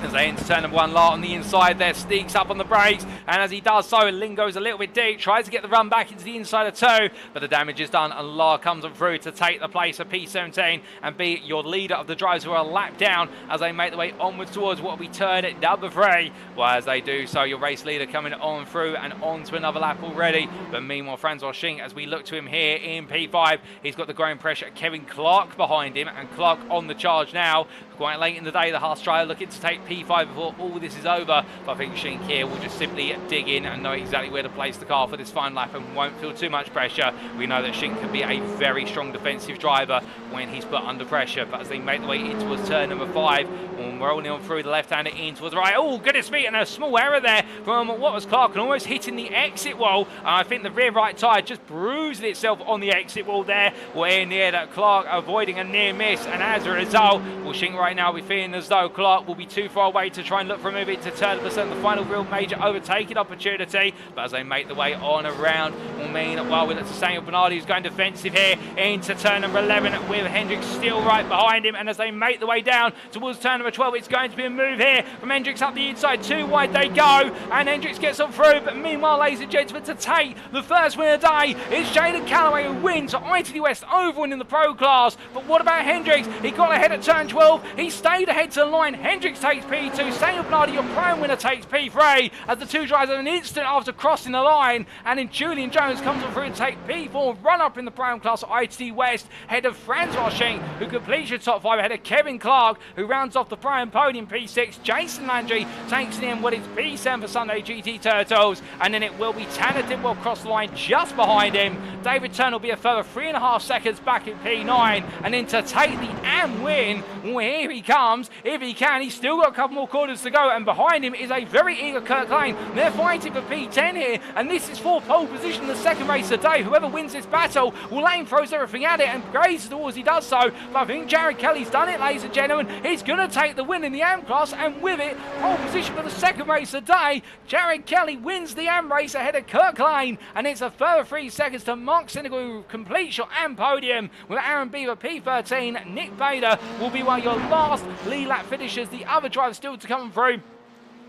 [SPEAKER 1] As they enter turn number 1, La on the inside there, sneaks up on the brakes, and as he does so, Lynn goes a little bit deep, tries to get the run back into the inside of 2, but the damage is done, and La comes on through to take the place of P17 and be your leader of the drivers who are a lap down as they make their way onwards towards what will be turn at number 3. Well, as they do so, your race leader coming on through and on to another lap already, but meanwhile, Francois Shink, as we look to him here in P5, he's got the growing pressure of Kevin Clark behind him, and Clark on the charge now. Quite late in the day, the Haas driver looking to take P5 before all this is over. But I think Shink here will just simply dig in and know exactly where to place the car for this final lap and won't feel too much pressure. We know that Shink can be a very strong defensive driver when he's put under pressure. But as they make the way in towards turn number 5, and rolling on through the left-hander in towards the right. Oh, goodness me, and a small error there from what was Clark, and almost hitting the exit wall. I think the rear right tyre just bruised itself on the exit wall there. We're near that Clark avoiding a near miss, and as a result, well, Shink right now will be feeling as though Clark will be too far away to try and look for a move into turn number 7, the final real major overtaking opportunity. But as they make the way on around, will mean that while we look to Samuel Bernardy, who's going defensive here into turn number 11 with Hendricks still right behind him. And as they make the way down towards turn number 12, it's going to be a move here from Hendricks up the inside. 2 wide they go, and Hendricks gets on through. But meanwhile, ladies and gentlemen, to take the first win of the day, it's Jaden Calloway who wins ITD West over in the pro class. But what about Hendricks? He got ahead at turn 12. He stayed ahead to the line. Hendricks takes P2. Samuel Bernardy, your prime winner, takes P3 as the two drivers have an instant after crossing the line. And then Julian Jones comes on through to take P4, run up in the prime class ITD West, ahead of Francois Shink, who completes your top 5, ahead of Kevin Clark, who rounds off the prime podium P6. Jason Landry takes in what is P7 for Sunday GT Turtles, and then it will be Tanner Dibble across the line just behind him. David Turner will be a further 3.5 seconds back in P9, and then to take the AM win, well, here he comes. If he can, he's still got a couple more corners to go, and behind him is a very eager Kurt Lane. They're fighting for P10 here, and this is for pole position, the second race of the day. Whoever wins this battle, well, Lane throws everything at it and grazes the walls he does so. But I think Jared Kelly's done it, ladies and gentlemen. He's going to take the win in the AM class, and with it, pole position for the second race of the day. Jared Kelly wins the AM race ahead of Kirk Lane, and it's a further 3 seconds to Mark Senegal, who completes your AM podium with Aaron Beaver P13. Nick Bader will be one of your last lead lap finishers. The other drivers still to come through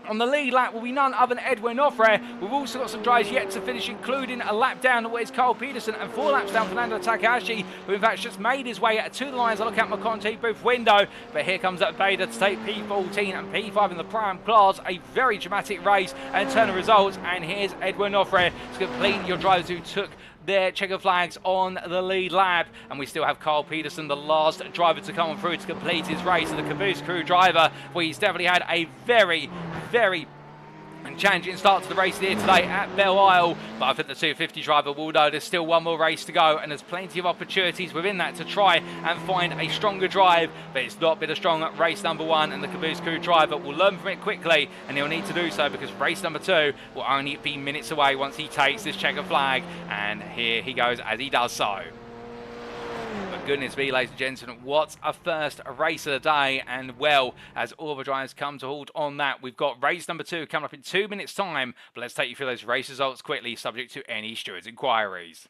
[SPEAKER 1] on the lead lap will be none other than Edwin Offre. We've also got some drivers yet to finish, including a lap down where it's Carl Peterson, and 4 laps down Fernando Takahashi, who in fact just made his way to the lines. I look out my Conti booth window, but here comes that Bader to take P14 and P5 in the prime class. A very dramatic race and turn of results, and here's Edwin Offre to complete your drivers who took their checker flags on the lead lap. And we still have Carl Peterson, the last driver to come on through to complete his race, and the Caboose crew driver, where he's definitely had a very challenging start to the race here today at Belle Isle. But I think the 250 driver will know there's still one more race to go, and there's plenty of opportunities within that to try and find a stronger drive. But it's not been a strong race number 1, and the Caboose crew driver will learn from it quickly, and he'll need to do so because race number 2 will only be minutes away once he takes this checker flag. And here he goes as he does so. But goodness me, ladies and gentlemen, what a first race of the day. And well, as all the drivers come to halt on that, we've got race number 2 coming up in 2 minutes time. But let's take you through those race results quickly, subject to any stewards' inquiries.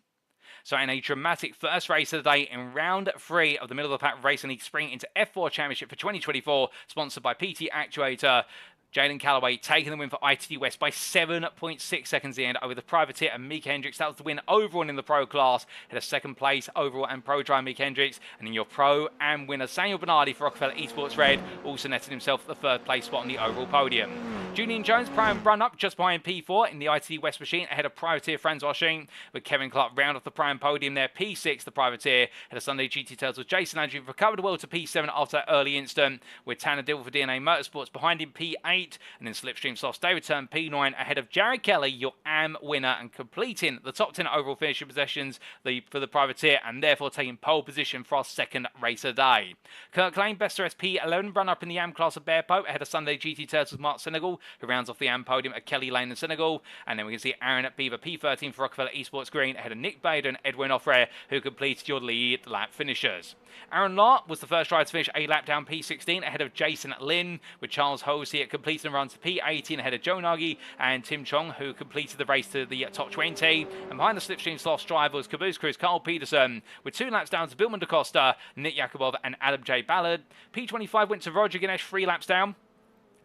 [SPEAKER 1] So in a dramatic first race of the day in round 3 of the Middle of the Pack Racing League Spring into F4 Championship for 2024, sponsored by PT Actuator, Jaden Calloway taking the win for ITD West by 7.6 seconds in the end over the privateer and Meek Hendricks. That was the win overall in the pro class. Had a second place overall and pro drive Meek Hendricks. And in your pro and winner, Samuel Bernardy for Rockefeller Esports Red also netted himself the third place spot on the overall podium. Julian Jones, prime run up just behind P4 in the ITD West machine ahead of privateer Francois Shink, with Kevin Clark round off the prime podium there. P6, the privateer, had a Sunday GT Turtles. Jason Andrew recovered well to P7 after that early instant, with Tanner Dibble for DNA Motorsports behind him P8, and then Slipstream Soft David Turn P9 ahead of Jared Kelly, your AM winner, and completing the top 10 overall finishing possessions for the privateer, and therefore taking pole position for our second race of the day. Kirk Lane, best rest P11, run up in the AM class of Bear Pope ahead of Sunday GT Turtles Mark Senegal, who rounds off the AM podium at Kelly Lane and Senegal, and then we can see Aaron at Beaver P13 for Rockefeller Esports Green ahead of Nick Bader and Edwin Offrare, who completed your lead lap finishers. Aaron Lart was the first driver to finish a lap down P16 ahead of Jason Lin, with Charles Hosey completing the run to P18 ahead of Joe Nagy and Tim Chong, who completed the race to the top 20. And behind the Slipstream Sloths driver was Caboose Cruz Carl Peterson, with 2 laps down to Billman DaCosta, Nick Yakubov and Adam J. Ballard. P25 went to Roger Ganesh 3 laps down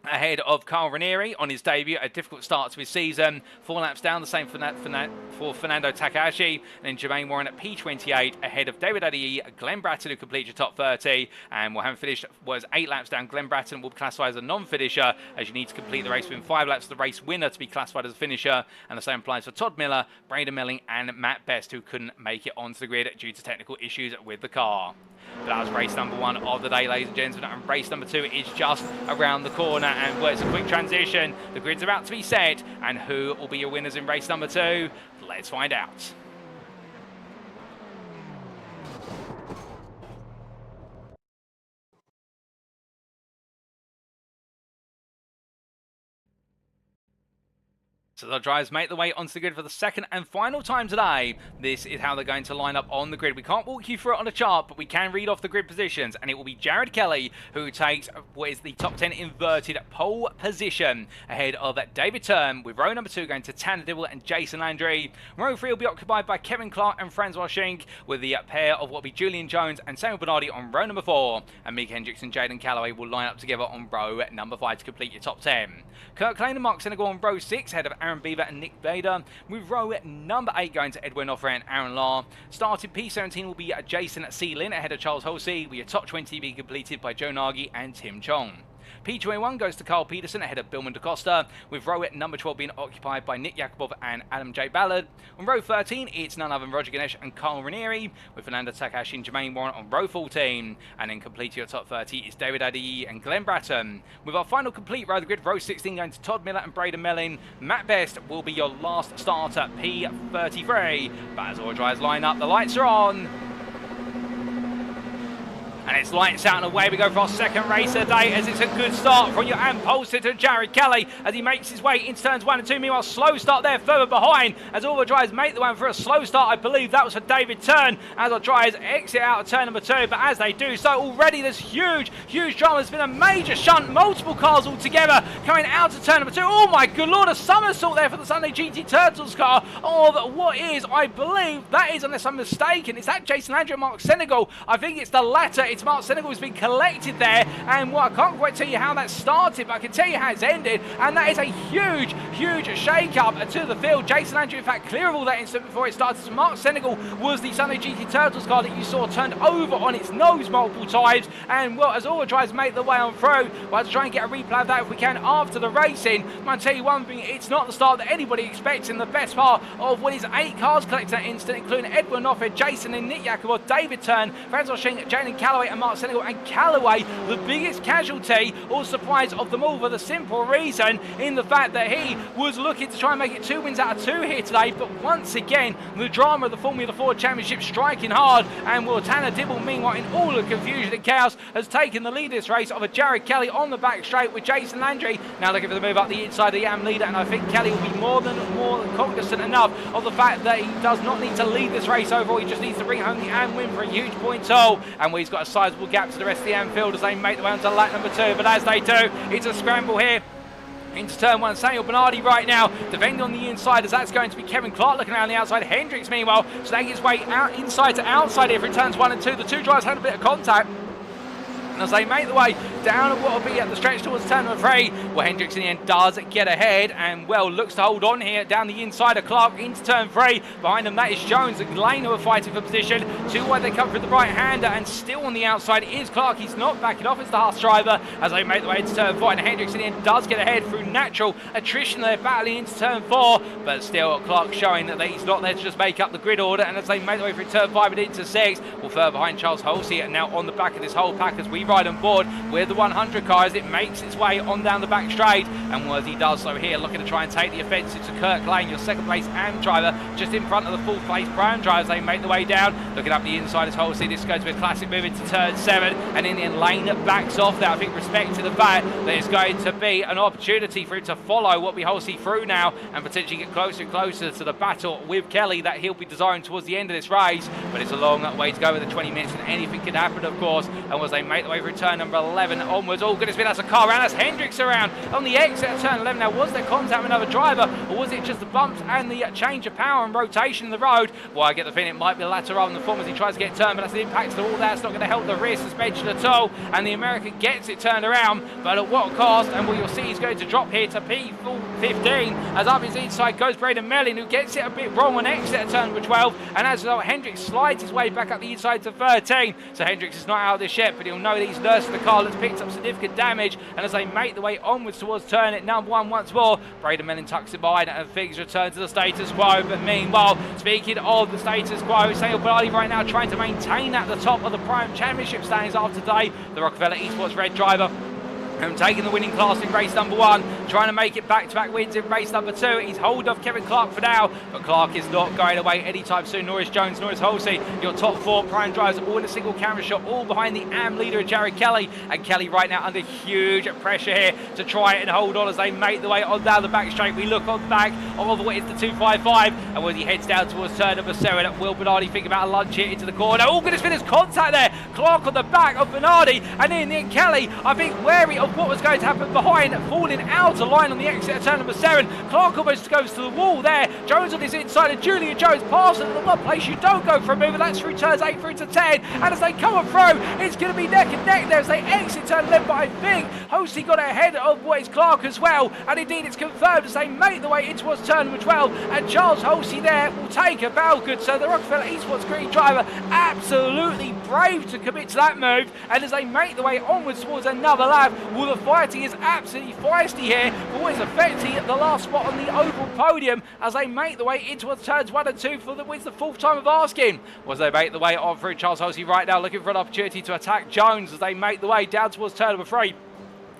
[SPEAKER 1] ahead of Carl Ranieri on his debut, a difficult start to his season. 4 laps down, the same for Fernando Takahashi, and then Jermaine Warren at P28 ahead of David Adie, Glenn Bratton, who completed your top 30, and will have finished was 8 laps down. Glenn Bratton will be classified as a non-finisher, as you need to complete the race within 5 laps of the race winner to be classified as a finisher, and the same applies for Todd Miller, Braden Melling, and Matt Best, who couldn't make it onto the grid due to technical issues with the car. But that was race number 1 of the day, ladies and gentlemen, and race number 2 is just around the corner, and well, it's a quick transition. The grid's about to be set, and who will be your winners in race number 2? Let's find out. So the drivers make the way onto the grid for the second and final time today. This is how they're going to line up on the grid. We can't walk you through it on a chart, but we can read off the grid positions, and it will be Jared Kelly who takes what is the top 10 inverted pole position ahead of David Turn, with row number 2 going to Tanner Dibble and Jason Landry. Row 3 will be occupied by Kevin Clark and Francois Shink, with the pair of what will be Julian Jones and Samuel Bernardy on row number 4, and Meek Hendricks and Jaden Calloway will line up together on row number 5 to complete your top 10. Kirk Lane and Mark Senegal on row 6 ahead of Aaron Beaver and Nick Bader, with row number 8 going to Edwin Offrare and Aaron Lahr. Starting P17 will be Jason C. Lin ahead of Charles Halsey, with your top 20 being completed by Joe Nagy and Tim Chong. P21 goes to Carl Peterson ahead of Billman DaCosta, with row number 12 being occupied by Nick Yakubov and Adam J. Ballard. On row 13, it's none other than Roger Ganesh and Carl Ranieri, with Fernando Takahashi and Jermaine Warren on row 14. And then completing your top 30 is David Adie and Glenn Bratton. With our final complete row of the grid, row 16 going to Todd Miller and Braden Melling. Matt Best will be your last starter, P33. But as all drivers line up, the lights are on. And it's lights out and away we go for our second race of the day, as it's a good start from your impulsive to Jared Kelly as he makes his way into turns 1 and 2. Meanwhile, slow start there further behind as all the drivers make the one for a slow start. I believe that was for David Turn as our drivers exit out of turn number 2. But as they do so, already there's huge drama. There's been a major shunt, multiple cars all together coming out of turn number 2. Oh my good lord, a somersault there for the Sunday GT Turtles car of what is, I believe that is, unless I'm mistaken, is that Jason Andrew and Mark Senegal? I think it's the latter. It's Mark Senegal has been collected there, and well, I can't quite tell you how that started, but I can tell you how it's ended, and that is a huge shake-up to the field. Jason Andrew, in fact, clear of all that instant before it started. So Mark Senegal was the Sunday GT Turtles car that you saw turned over on its nose multiple times, and well, as all the drivers make their way on through, we'll have to try and get a replay of that if we can after the racing. I tell you one thing, it's not the start that anybody expects in the best part of what is 8 cars collected that instant, including Edwin Offred, Jason and Nick Yakubov, David Turn, Francois Shink, Jaden Calloway and Mark Senegal. And Calloway, the biggest casualty or surprise of them all, for the simple reason in the fact that he was looking to try and make it 2 wins out of 2 here today. But once again, the drama of the Formula 4 Championship striking hard, and will Tanner Dibble, meanwhile, in all the confusion and chaos, has taken the lead of this race of a Jared Kelly on the back straight with Jason Landry now looking for the move up the inside of the AM leader. And I think Kelly will be more than cognizant enough of the fact that he does not need to lead this race overall. He just needs to bring home the AM win for a huge point total, and he's got a sizable gap to the rest of the AM field as they make the way onto lap number 2. But as they do, it's a scramble here into turn 1. Samuel Bernardy right now defending on the inside, as that's going to be Kevin Clark looking around the outside. Hendricks meanwhile snaking his way out inside to outside here for turns 1 and 2. The two drivers had a bit of contact And as they make the way down at what will be at the stretch towards turn number 3, well, Hendricks in the end does get ahead and, well, looks to hold on here down the inside of Clark into turn 3. Behind them, that is Jones and Lane who are fighting for position. Too wide they come through the right-hander, and still on the outside is Clark. He's not backing off as the Haas driver as they make the way into turn 4, and Hendricks in the end does get ahead through natural attrition. They're battling into turn 4, but still Clark showing that he's not there to just make up the grid order, and as they make the way through turn 5 and into 6, well, further behind Charles Halsey, and now on the back of this whole pack as we ride on board with the 100 car as it makes its way on down the back straight. And as he does so here, looking to try and take the offensive to Kirk Lane, your second place AM driver, just in front of the full place Prime drivers. They make the way down, looking up the inside as Halsey. This goes to be a classic move into turn 7, and in the end Lane backs off there, I think, respecting the fact that it's going to be an opportunity for him to follow what we Halsey through now and potentially get closer and closer to the battle with Kelly that he'll be desiring towards the end of this race. But it's a long way to go with the 20 minutes, and anything could happen, of course. And as they make the way through turn number 11 onwards, oh goodness me, that's a car around, that's Hendricks around on the exit of turn 11. Now, was there contact with another driver, or was it just the bumps and the change of power and rotation in the road? Well, I get the feeling it might be the latter rather than the former as he tries to get turned, but that's the impact of all that. It's not going to help the rear suspension at all, and the American gets it turned around, but at what cost? And what you'll see is going to drop here to P15 as up his inside goes Braden Mellin, who gets it a bit wrong on exit at turn number 12, and as a result, Hendricks slides his way back up the inside to 13. So Hendricks is not out of this yet, but he'll know that he's nursing the car that's picked up significant damage, and as they make the way onwards towards turn at number 1 once more, Braden Mellin tucks it behind and things return to the status quo. But meanwhile, speaking of the status quo, it's Bernardy right now trying to maintain at the top of the Prime Championship standings after today. The Rockefeller Esports red driver taking the winning class in race number 1, trying to make it back-to-back wins in race number 2. He's hold off Kevin Clark for now, but Clark is not going away anytime soon. Nor is Jones, nor is Halsey. Your top 4 Prime drivers all in a single camera shot, all behind the AM leader, Jared Kelly. And Kelly right now under huge pressure here to try and hold on as they make the way on down the back straight. We look on the back of what is the 255, and when he heads down towards turn number 7, will Bernardy think about a lunge here into the corner? Oh goodness, there's contact there. Clark on the back of Bernardy, and in the end Kelly, I think, wary of what was going to happen behind, falling out of line on the exit of turn number 7. Clark almost goes to the wall there. Jones on his inside, and Julian Jones passes at the one place you don't go for a move, and that's through turns 8 through to 10. And as they come through, it's going to be neck and neck there as they exit turn 11. But I think Halsey got ahead of what is Clark as well, and indeed it's confirmed as they make the way in towards turn number 12. And Charles Halsey there will take a bow good. So the Rockefeller Esports green driver absolutely brave to commit to that move. And as they make the way onwards towards another lap, well, the fighting is absolutely feisty here for what is effectively the last spot on the oval podium as they make the way into turns 1 and 2 for the wins the 4th time of asking. As they make the way on through, Charles Halsey right now looking for an opportunity to attack Jones as they make the way down towards turn number 3.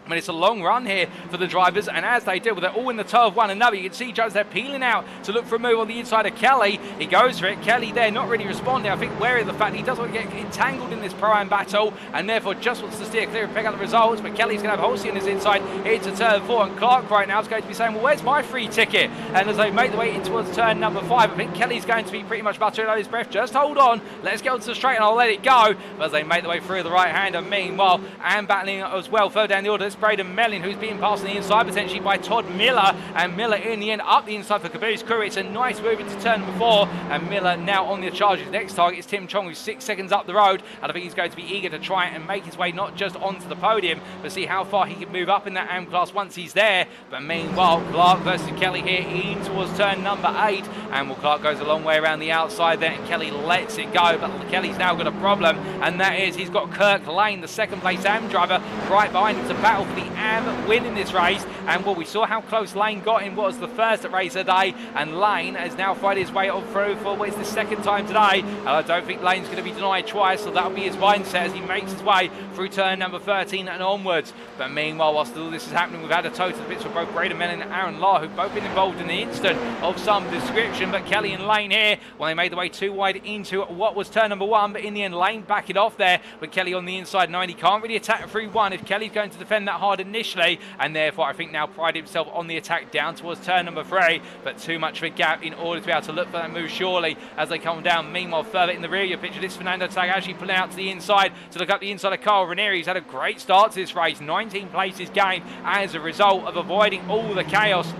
[SPEAKER 1] I mean, it's a long run here for the drivers, and as they do, they're all in the toe of one another. You can see Jones there peeling out to look for a move on the inside of Kelly. He goes for it. Kelly there not really responding. I think wary of the fact that he doesn't want to get entangled in this Pro-Am battle, and therefore just wants to steer clear and pick up the results. But Kelly's going to have Halsey on his inside into turn 4, and Clark right now is going to be saying, well, where's my free ticket? And as they make the way in towards turn number 5, I think Kelly's going to be pretty much buttering on his breath. Just hold on. Let's get onto the straight, and I'll let it go. But as they make the way through the right-hander, meanwhile, and battling as well further down the order, it's Braden Mellin, who's being passed on the inside potentially by Todd Miller, and Miller in the end up the inside for Caboose Crew. It's a nice move into turn number 4, and Miller now on the charge. His next target is Tim Chong, who's 6 seconds up the road, and I think he's going to be eager to try and make his way not just onto the podium, but see how far he can move up in that AM class once he's there. But meanwhile, Clark versus Kelly here in towards turn number 8, and well, Clark goes a long way around the outside there, and Kelly lets it go, but Kelly's now got a problem, and that is he's got Kirk Lane, the second place AM driver, right behind him to battle for the AM win in this race. And well, we saw how close Lane got in what was the first race of the day, and Lane has now fighting his way on through for what is the 2nd time today, and I don't think Lane's going to be denied twice, so that'll be his mindset as he makes his way through turn number 13 and onwards. But meanwhile, whilst all this is happening, we've had a total of bits for both Braden Mellin and Aaron Law, who've both been involved in the incident of some description. But Kelly and Lane here, well, they made the way too wide into what was turn number 1, but in the end Lane back it off there with Kelly on the inside 9. He can't really attack through 1 if Kelly's going to defend that hard initially, and therefore I think now pride himself on the attack down towards turn number 3, but too much of a gap in order to be able to look for that move surely as they come down. Meanwhile, further in the rear, you picture this Fernando Tag actually pulling out to the inside to look up the inside of Carl Ranieri. He's had a great start to this race, 19 places gained as a result of avoiding all the chaos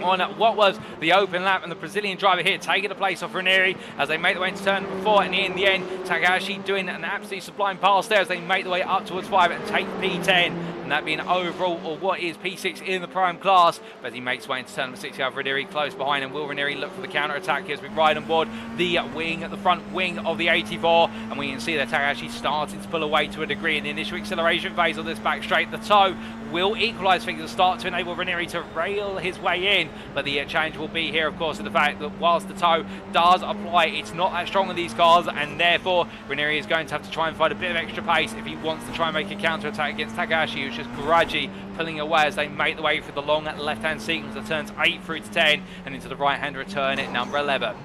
[SPEAKER 1] on what was the open lap, and the Brazilian driver here taking the place off Ranieri as they make their way into turn number 4, and in the end Takahashi doing an absolutely sublime pass there as they make their way up towards 5 and take P10, and that being overall or what is P6 in the prime class. But he makes his way into turn number 6, you have Ranieri close behind, and will Ranieri look for the counter attack here as we ride on board the front wing of the 84, and we can see that Takahashi starting to pull away to a degree in the initial acceleration phase of this back straight. The toe will equalise things at the start to enable Ranieri to rail his way in, but the challenge will be here, of course, in the fact that whilst the toe does apply, it's not that strong on these cars, and therefore Ranieri is going to have to try and find a bit of extra pace if he wants to try and make a counter-attack against Takahashi, who's just grudgy pulling away as they make the way through the long left-hand sequence of turns 8 through to 10 and into the right-hand return at number 11.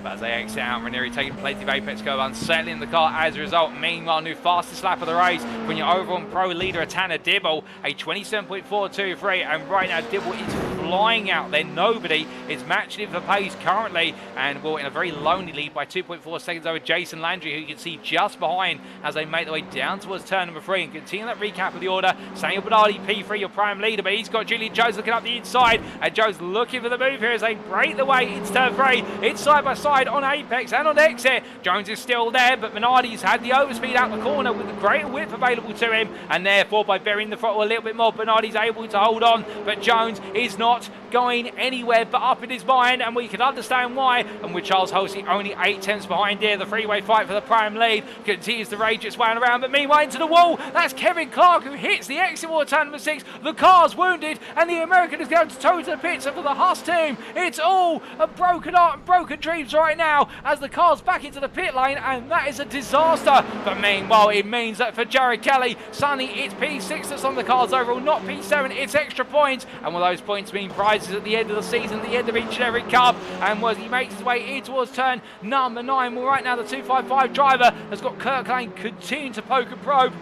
[SPEAKER 1] But as they exit out, Ranieri taking plenty of apex go, unsettling the car as a result. Meanwhile, new fastest lap of the race when your overall pro leader, Tanner Dibble, a 27.423, and right now Dibble is flying out there. Nobody is matching him for pace currently, and we're in a very lonely lead by 2.4 seconds over Jason Landry, who you can see just behind as they make their way down towards turn number 3. And continue that recap of the order, Samuel Bernardy, P3, your prime leader, but he's got Julian Jones looking up the inside, and Jones looking for the move here as they break the way into turn 3. It's side by side on apex and on exit. Jones is still there, but Bernardy's had the overspeed out the corner with the greater width available to him, and therefore by burying the throttle a little bit more, Bernardy's able to hold on, but Jones is not going anywhere but up in his mind, and we can understand why. And with Charles Halsey only 8 tenths behind here, the three-way fight for the prime lead continues to rage its way around, but meanwhile into the wall, that's Kevin Clark who hits the exit wall turn number 6. The car's wounded, and the American is going to toe to the pits, and for the Huss team, it's all a broken art and broken dreams right now as the car's back into the pit lane, and that is a disaster. But meanwhile, it means that for Jared Kelly, Sonny, it's P6 that's on the cards overall, not P7, it's extra points, and will those points mean prizes at the end of the season, at the end of each and every cup? And as he makes his way in towards turn number 9, well, right now the 255 driver has got Kirk Lane continuing to poke and probe.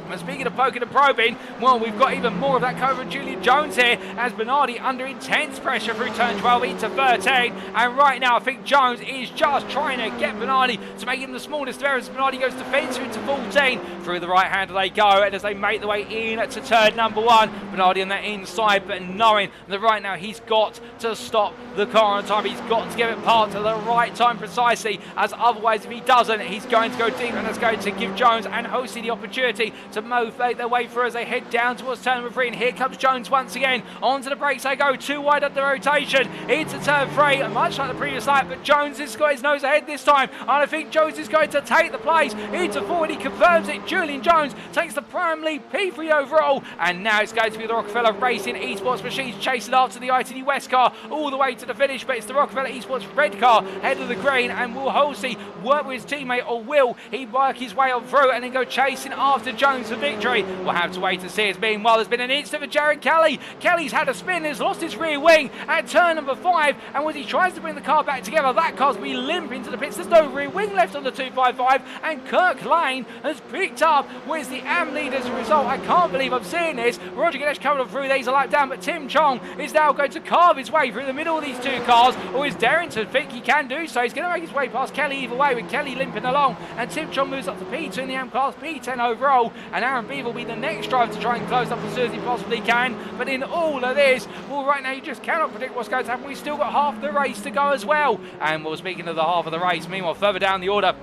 [SPEAKER 1] And speaking of poking and probing, well, we've got even more of that cover of Julian Jones here as Bernardy under intense pressure through turn 12 into 13. And right now, I think Jones is just trying to get Bernardy to make him the smallest of errors. Bernardy goes defensive into 14. Through the right hand they go, and as they make their way in to turn number 1, Bernardy on that inside, but knowing that right now he's got to stop the car on time. He's got to get it parked at the right time precisely, as otherwise if he doesn't, he's going to go deep, and that's going to give Jones and Hosey the opportunity to motivate their way through as they head down towards turn number 3. And here comes Jones once again. Onto the brakes they go, too wide up the rotation into turn 3, and much like the previous lap, but Jones has got his nose ahead this time, and I think Jones is going to take the place into 4. He confirms it. Julian Jones takes the prime lead, P3 overall, and now it's going to be the Rockefeller Racing Esports Machines chasing after the ITD West car all the way to the finish, but it's the Rockefeller Esports red car head of the green, and will Halsey work with his teammate, or will he work his way on through and then go chasing after Jones for victory? We'll have to wait to see. As meanwhile, there's been an incident for Jared Kelly. Kelly's had a spin, has lost his rear wing at turn number 5, and as he tries to bring the car back together, that car's be limping to the pits. There's no rear wing left on the 255, and Kirk Lane has picked up where's the AM lead as a result. I can't believe I'm seeing this. Roger Ganesh coming through, these a lap down, but Tim Chong is now going to carve his way through the middle of these two cars, or is daring to think he can do so. He's going to make his way past Kelly either way, with Kelly limping along, and Tim Chong moves up to P2 in the AM class, P10 overall, and Aaron Beaver will be the next driver to try and close up as soon as he possibly can. But in all of this, well, right now you just cannot predict what's going to happen. We've still got half the race to go as well. And well, speaking of the half of the race, meanwhile, further down the order,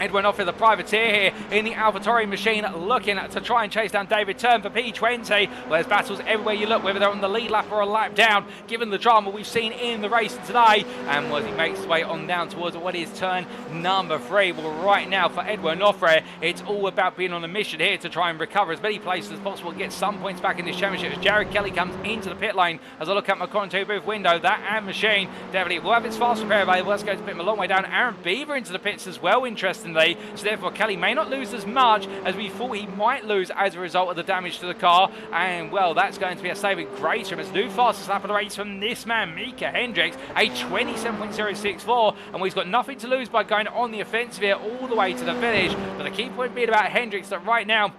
[SPEAKER 1] Edwin off with the privateer here in the AlphaTauri machine, looking to try and chase down David Turn for P20. Well, there's battles everywhere you look, whether they're on the lead lap or a lap down, given the drama we've seen in the race today. And as he makes his way on down towards what is turn number 3, well, right now for Edwin Offre, it's all about being on a mission here to try and recover as many places as possible and get some points back in this championship. As Jared Kelly comes into the pit lane, as I look at my commentary booth window, that AM machine definitely will have its fast repair available. That's going to put him a long way down. Aaron Beaver into the pits as well, interestingly. So therefore Kelly may not lose as much as we thought he might lose as a result of the damage to the car. And well, that's going to be a saving grace from his new fastest lap of the race from this man, Mika Hendricks, a 27.064, and we've got nothing to lose by going on the offensive here all the way to the finish. But the key point being about Hendricks that right now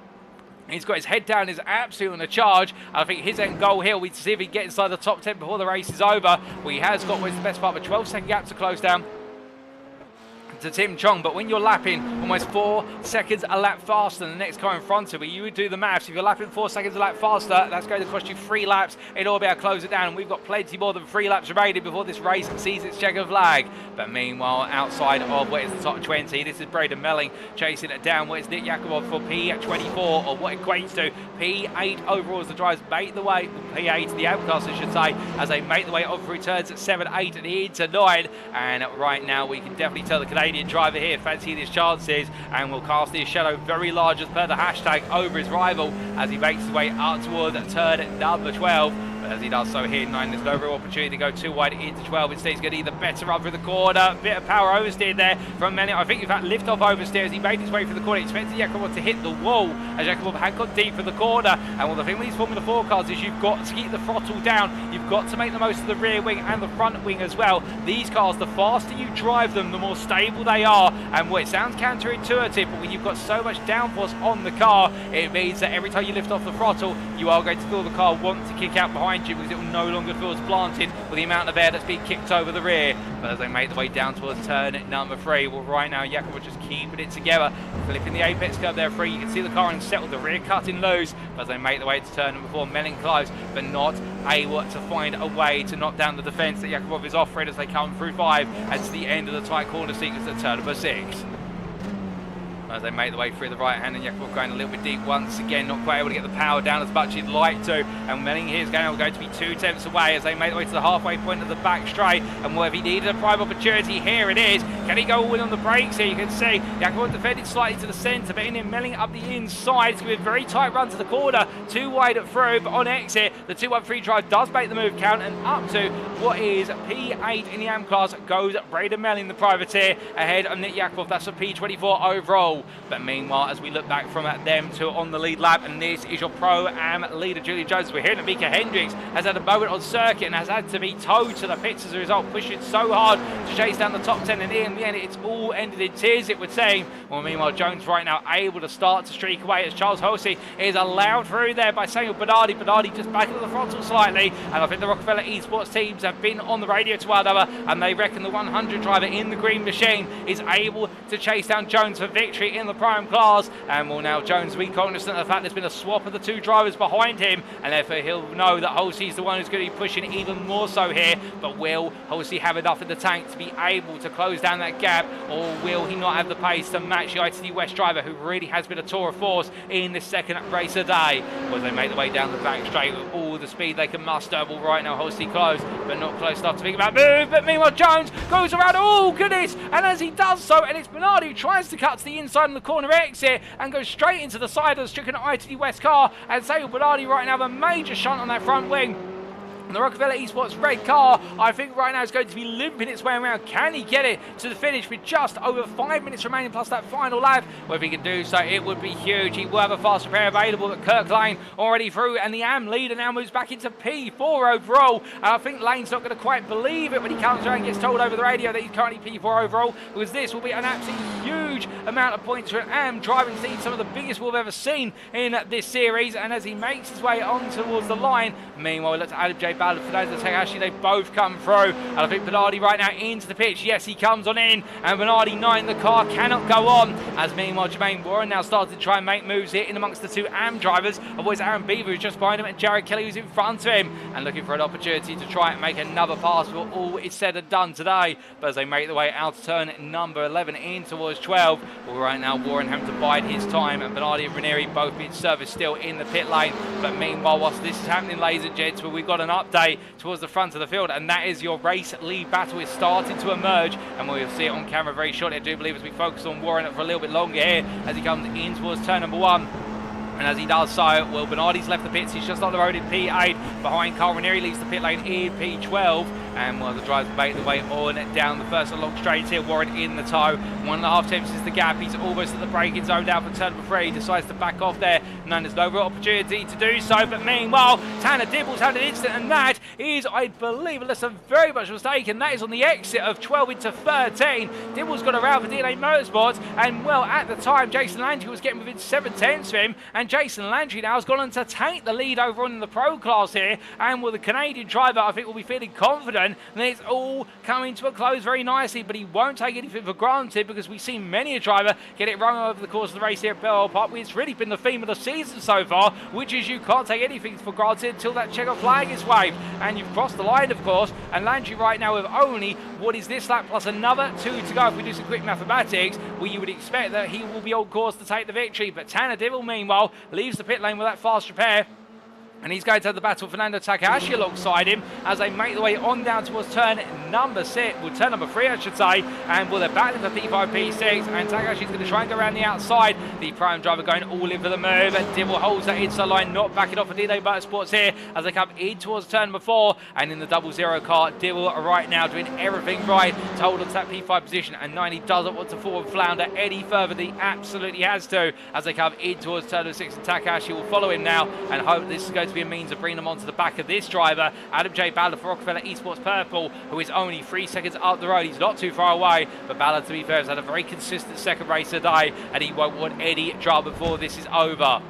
[SPEAKER 1] he's got his head down, is absolutely on the charge. I think his end goal here will be to see if he can get inside the top 10 before the race is over. Well, he has got what's the best part of a 12-second gap to close down to Tim Chong, but when you're lapping almost 4 seconds a lap faster than the next car in front of you, you would do the maths. If you're lapping 4 seconds a lap faster, that's going to cost you 3 laps in order to be able to close it down, and we've got plenty more than 3 laps remaining before this race sees its check of flag. But meanwhile, outside of what is the top 20, this is Braden Melling chasing it down. Where's Nick Yakubov for P24, or what equates to P8 overall as the drivers make the way, P8, the outcast I should say, as they make the way off through turns at 7, 8 and into 9. And right now we can definitely tell the Canadian driver here fancying his chances, and will cast his shadow very large as per the hashtag over his rival as he makes his way up towards turn number 12. As he does so here, 9, there's no real opportunity to go too wide into 12. Instead, he's going to either better up through the corner. Bit of power oversteer there from Melling. I think, in fact, lift off oversteer as he made his way through the corner. He expected Yakubov to hit the wall as Yakubov had got deep for the corner. And well, the thing with these Formula 4 cars is you've got to keep the throttle down. You've got to make the most of the rear wing and the front wing as well. These cars, the faster you drive them, the more stable they are. And well, it sounds counterintuitive, but when you've got so much downforce on the car, it means that every time you lift off the throttle, you are going to feel the car want to kick out behind you, because it will no longer feel as planted with the amount of air that's being kicked over the rear. But as they make the way down towards turn number 3, well, right now Yakubov just keeping it together, flipping the apex curve there 3. You can see the car unsettled, the rear cutting loose. But as they make the way to turn number 4, Melling close, but not able to find a way to knock down the defence that Yakubov is offering as they come through 5 and to the end of the tight corner sequence at turn number 6. As they make the way through the right hand, and Yakubov going a little bit deep once again, not quite able to get the power down as much as he'd like to. And Melling here is going to be 2 tenths away as they make the way to the halfway point of the back straight. And well, if he needed a prime opportunity, here it is. Can he go all in on the brakes here? You can see Yakubov defended slightly to the centre, but in him Melling up the inside. It's going to be a very tight run to the corner, too wide at through, but on exit, the 213 drive does make the move count, and up to what is P8 in the AM class goes Braden Melling, the privateer, ahead of Nick Yakubov. That's a P24 overall. But meanwhile, as we look back from them to on the lead lap, and this is your Pro-Am leader, Julian Jones. We're hearing that Mika Hendricks has had a moment on circuit and has had to be towed to the pits as a result, pushing so hard to chase down the top 10, and in the end it's all ended in tears, it would seem. Well, meanwhile, Jones right now able to start to streak away as Charles Halsey is allowed through there by Samuel Bernardy. Bernardy just back at the throttle slightly, and I think the Rockefeller Esports teams have been on the radio to one another, and they reckon the 100 driver in the green machine is able to chase down Jones for victory in the prime class. And well, now Jones will be cognizant of the fact there's been a swap of the 2 drivers behind him, and therefore he'll know that Halsey's the one who's going to be pushing even more so here. But will Halsey have enough in the tank to be able to close down that gap, or will he not have the pace to match the ITT West driver, who really has been a tour of force in this second race of the day? As they make the way down the back straight with all the speed they can muster. Well, right now Halsey close, but not close enough to think about move. But meanwhile, Jones goes around, oh goodness, and as he does so, and it's Bernardy who tries to cut to the inside of the corner exit and goes straight into the side of the stricken ITT West car, and Samuel Bernardy right now have a major shunt on that front wing. And the Rockefeller Esports red car, I think right now is going to be limping its way around. Can he get it to the finish with just over 5 minutes remaining plus that final lap? Well, if he can do so, it would be huge. He will have a fast repair available, but Kirk Lane already through, and the AM leader now moves back into P4 overall. And I think Lane's not going to quite believe it when he comes around and gets told over the radio that he's currently P4 overall, because this will be an absolutely huge amount of points for an AM driving scene, some of the biggest we've ever seen in this series. And as he makes his way on towards the line, meanwhile, let's Adam J. Ballard, Fernando Takahashi, they both come through. And I think Bernardy right now into the pitch. Yes, he comes on in, and Bernardy 9, the car cannot go on. As meanwhile, Jermaine Warren now started to try and make moves here in amongst the 2 AM drivers. Otherwise, Aaron Beaver is just behind him, and Jared Kelly who's in front of him, and looking for an opportunity to try and make another pass before all is said and done today. But as they make their way out to turn number 11 in towards 12, well, right now Warren having to bide his time, and Bernardy and Ranieri both being serviced still in the pit lane. But meanwhile, whilst this is happening, ladies and gents, well, we've got an update towards the front of the field, and that is your race lead battle is starting to emerge, and we'll see it on camera very shortly, I do believe, as we focus on Warren for a little bit longer here as he comes in towards turn number 1. And as he does so, well, Bernardy's left the pits. He's just on the road in P8. Behind Carl Ranieri leaves the pit lane in P12. And well, the drivers make the way on down the first long straight here. Warren in the tow. 1.5 tenths is the gap. He's almost at the braking zone down for turn number 3. He decides to back off there. And then there's no real opportunity to do so. But meanwhile, Tanner Dibble's had an instant, and that is, I believe, unless I'm very much mistaken, that is on the exit of 12 into 13. Dibble's got around for DNA Motorsports, and well, at the time, Jason Landry was getting within 7/10 of him, and Jason Landry now has gone on to take the lead over on the Pro class here, and with the Canadian driver, I think will be feeling confident, and it's all coming to a close very nicely, but he won't take anything for granted, because we've seen many a driver get it wrong over the course of the race here at Belle Isle Park. It's really been the theme of the season so far, which is you can't take anything for granted until that checker flag is waved, and you've crossed the line, of course, and Landry right now with only what is this lap plus another 2 to go. If we do some quick mathematics, well, you would expect that he will be on course to take the victory, but Tanner Dibble, meanwhile, leaves the pit lane with that fast repair. And he's going to have the battle Fernando Takahashi alongside him as they make their way on down towards turn number 3, I should say. And well, they're battling for P5, P6, and Takahashi's going to try and go around the outside. The prime driver going all in for the move, and Dibble holds that inside line, not backing off of DNA Motorsports here as they come in towards turn number 4. And in the 00 car, Dibble right now doing everything right to hold on to that P5 position, and 90 doesn't want to forward flounder any further. He absolutely has to as they come in towards turn number 6, and Takahashi will follow him now and hope this is going to be a means of bringing them onto the back of this driver. Adam J. Ballard for Rockefeller Esports Purple, who is only 3 seconds up the road. He's not too far away, but Ballard, to be fair, has had a very consistent second race today, and he won't want any drama before this is over.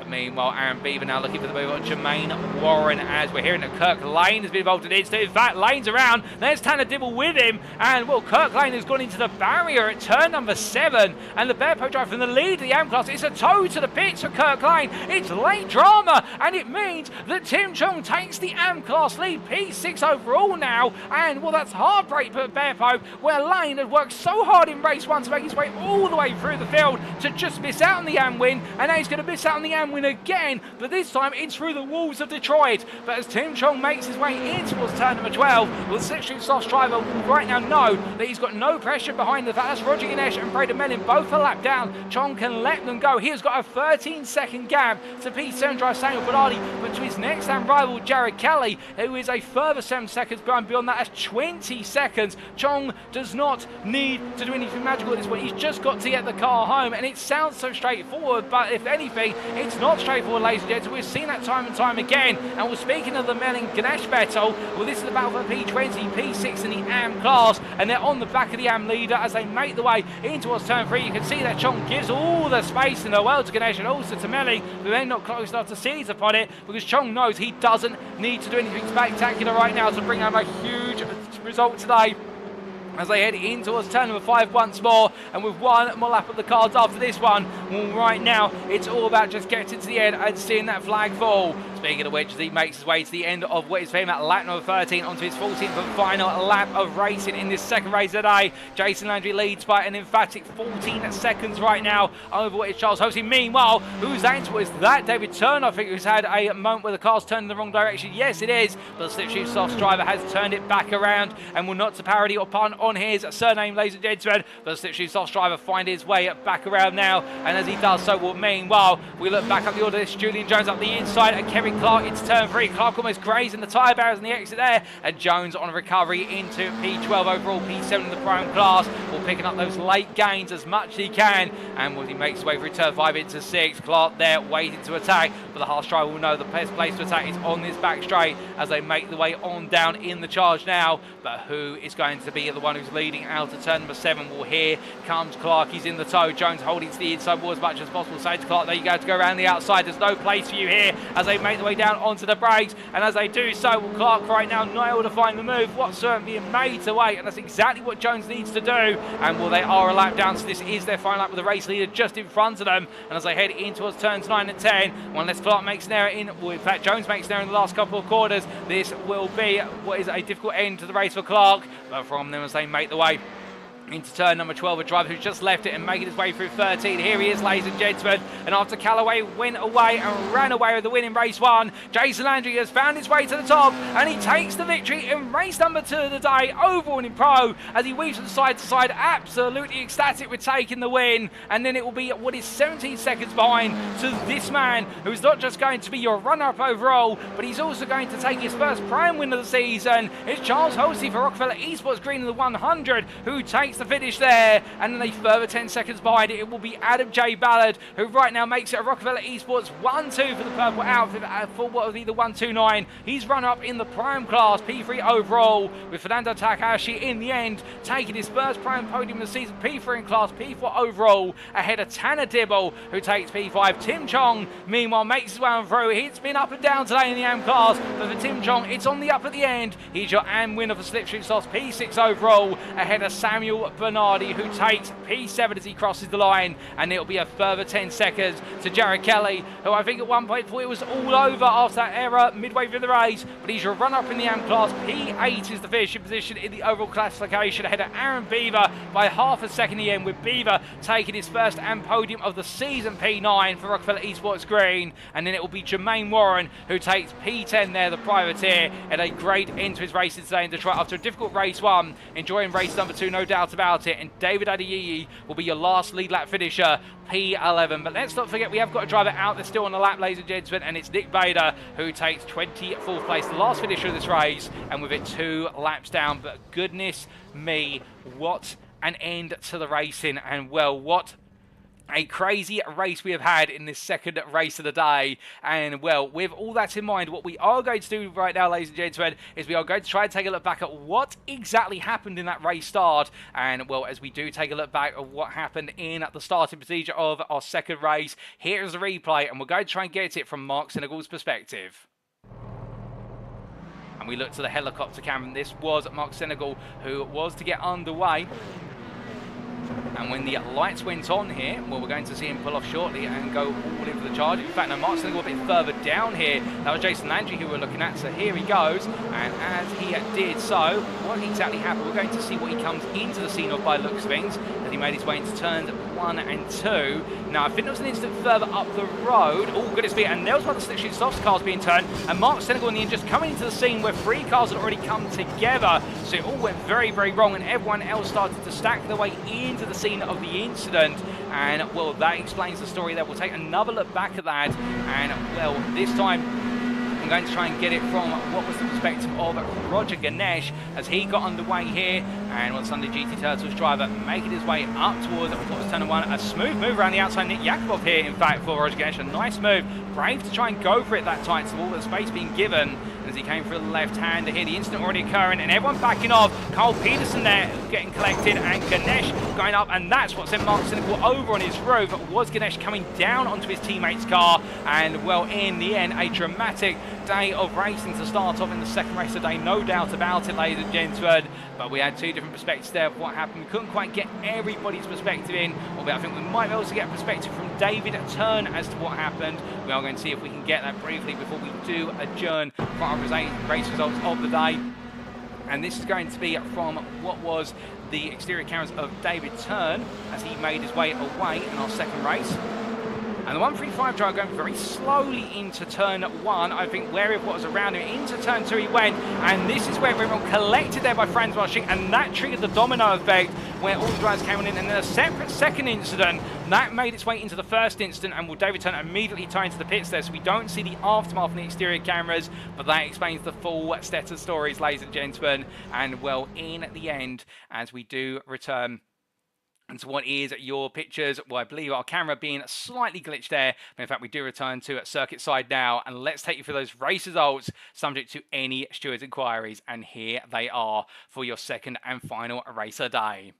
[SPEAKER 1] Meanwhile, Aaron Beaver now looking for the move on Jermaine Warren, as we're hearing that Kirk Lane has been involved in it. In fact, Lane's around. There's Tanner Dibble with him. And, well, Kirk Lane has gone into the barrier at turn number 7. And the Bearpo driver from the lead of the AM class. It's a toe to the pits for Kirk Lane. It's late drama. And it means that Tim Chung takes the AM class lead. P6 overall now. And, well, that's heartbreak for Bearpo, where Lane had worked so hard in race 1 to make his way all the way through the field to just miss out on the AM win. And now he's going to miss out on the AM win again, but this time it's through the walls of Detroit. But as Tim Chong makes his way in towards turn number 12, well, the Slipstream Soft driver will right now know that he's got no pressure behind the fact. That's Roger Ganesh and Braden Mellin both a lap down. Chong can let them go. He has got a 13-second gap to P7 driver Samuel Bernardy, but to his next hand rival Jared Kelly, who is a further 7 seconds behind. Beyond that, that's 20 seconds. Chong does not need to do anything magical at this point. He's just got to get the car home, and it sounds so straightforward, but if anything, it's not straightforward, ladies and gentlemen. We've seen that time and time again. And we're speaking of the Mellin Ganesh battle. Well, this is the battle for P20, P6 in the AM class, and they're on the back of the AM leader as they make the way in towards turn 3. You can see that Chong gives all the space in the world to Ganesh and also to Mellin, but they're not close enough to seize upon it, because Chong knows he doesn't need to do anything spectacular right now to bring home a huge result today, as they head in towards turn number 5 once more, and with one more lap of the cards after this one. Well, right now it's all about just getting to the end and seeing that flag fall. Speaking of which, as he makes his way to the end of what is very much lap number 13 onto his 14th and final lap of racing in this second race today. Jason Landry leads by an emphatic 14 seconds right now over what is Charles Hosey. Meanwhile, who's that into? Is that David Turner, I think, who's had a moment where the car's turned in the wrong direction? Yes, it is, but the Slipstream Softs driver has turned it back around and will not to parody or pun on his surname, ladies and gentlemen. But the Slipstream Softs driver find his way back around now, and as he does so, well, meanwhile, we look back up the order. This Julian Jones up the inside, and Kevin Clark into turn 3. Clark almost grazing the tyre barriers on the exit there, and Jones on a recovery into P12 overall, P7 in the prime class, will picking up those late gains as much as he can. And when he makes his way through turn 5 into 6, Clark there waiting to attack, but the Haas driver will know the best place to attack is on this back straight as they make the way on down in the charge now. But who is going to be the one who's leading out of turn number 7? Well, here comes Clark. He's in the tow. Jones holding to the inside wall as much as possible. Say to Clark, there you go, to go around the outside. There's no place for you here as they make the way down onto the brakes, and as they do so, well, Clark right now not able to find the move whatsoever, being made to wait, and that's exactly what Jones needs to do. And well, they are a lap down, so this is their final lap with the race leader just in front of them. And as they head in towards turns 9 and 10, well, unless Clark makes an error well, in fact, Jones makes an error in the last couple of quarters, this will be what is a difficult end to the race for Clark. But from them, as they make the way into turn number 12, a driver who's just left it and making his way through 13. Here he is, ladies and gentlemen, and after Calloway went away and ran away with the win in race 1, Jason Landry has found his way to the top, and he takes the victory in race number 2 of the day, overall in pro, as he weaves from side to side, absolutely ecstatic with taking the win. And then it will be what is 17 seconds behind to this man, who's not just going to be your runner-up overall, but he's also going to take his first prime win of the season. It's Charles Hosey for Rockefeller Esports Green in the 100, who takes the finish there, and then a further 10 seconds behind it, it will be Adam J. Ballard, who right now makes it a Rockefeller Esports 1-2 for the purple outfit for what will be the 129. He's run up in the Prime class, P3 overall, with Fernando Takahashi in the end taking his first Prime podium of the season, P3 in class, P4 overall, ahead of Tanner Dibble, who takes P5. Tim Chong, meanwhile, makes his way on through. It's been up and down today in the AM class, but for Tim Chong, it's on the up at the end. He's your AM winner for Slipstream Slots, P6 overall, ahead of Samuel Bernardy, who takes P7 as he crosses the line, and it'll be a further 10 seconds to Jared Kelly, who I think at one point thought it was all over after that error midway through the race, but he's your run-up in the AM class. P8 is the finishing position in the overall classification, ahead of Aaron Beaver by half a second in the end, with Beaver taking his first AM podium of the season, P9 for Rockefeller Esports Green, and then it will be Jermaine Warren who takes P10 there, the privateer, and a great end to his racing today in Detroit after a difficult race one, enjoying race number 2, no doubt about it, and David Adeyiyi will be your last lead lap finisher, P11. But let's not forget we have got a driver out there still on the lap, ladies and gentlemen, and it's Nick Bader who takes 24th place, the last finisher of this race, and with it 2 laps down. But goodness me, what an end to the racing, and well, what a crazy race we have had in this second race of the day. And well, with all that in mind, what we are going to do right now, ladies and gentlemen, is we are going to try and take a look back at what exactly happened in that race start. And well, as we do take a look back at what happened in the starting procedure of our second race, here is the replay, and we're going to try and get it from Mark Senegal's perspective. And we look to the helicopter camera. This was Mark Senegal, who was to get underway. And when the lights went on here, well, we're going to see him pull off shortly and go all in for the charge. In fact, no, Mark's going to go a bit further down here. That was Jason Landry who we're looking at. So here he goes. And as he did so, what exactly happened? We're going to see what he comes into the scene of by looks of things, as he made his way into turns 1 and 2. Now, I think there was an instant further up the road. Oh, goodness me. And there was one of the Slipstream Softs cars being turned. And Mark Senegal in the end just coming into the scene where 3 cars had already come together. So it all went very, very wrong. And everyone else started to stack their way into the scene of the incident, and well, that explains the story there. We'll take another look back at that, and well, this time I'm going to try and get it from what was the perspective of Roger Ganesh as he got underway here, and on Sunday GT Turtles driver making his way up towards what was turn 1. A smooth move around the outside. Nick Yakubov here, in fact, for Roger Ganesh. A nice move. Brave to try and go for it that tight, so all the space being given as he came through the left-hander here. The incident already occurring, and everyone backing off. Carl Peterson there getting collected, and Ganesh going up, and that's what sent Mark Senegal over on his roof. Was Ganesh coming down onto his teammate's car, and well, in the end, a dramatic day of racing to start off in the second race of the day, no doubt about it, ladies and gentlemen. But we had 2 different perspectives there of what happened. We couldn't quite get everybody's perspective in, although I think we might be able to get a perspective from David Turn as to what happened. We are going to see if we can get that briefly before we do adjourn for our race results of the day. And this is going to be from what was the exterior cameras of David Turn as he made his way away in our second race. And the 135 driver going very slowly into turn 1, I think wary of what was around him. Into turn 2 he went, and this is where everyone collected there by Francois Shink, and that triggered the domino effect where all the drivers came in, and then a separate second incident that made its way into the first incident, and will David Turner immediately tie into the pits there, so we don't see the aftermath on the exterior cameras, but that explains the full set of stories, ladies and gentlemen. And well, in the end, as we do return and so what is your pictures? Well, I believe our camera being slightly glitched there, but in fact we do return to circuit side now, and let's take you through those race results subject to any stewards inquiries, and here they are for your second and final race of the day.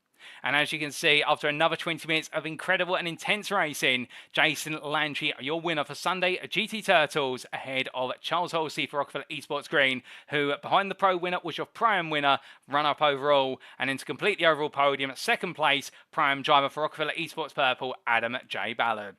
[SPEAKER 1] And as you can see, after another 20 minutes of incredible and intense racing, Jason Landry, your winner for Sunday GT Turtles, ahead of Charles Halsey for Rockefeller Esports Green, who behind the Pro winner was your Prime winner, run-up overall, and then to complete the overall podium, second place, Prime driver for Rockefeller Esports Purple, Adam J. Ballard.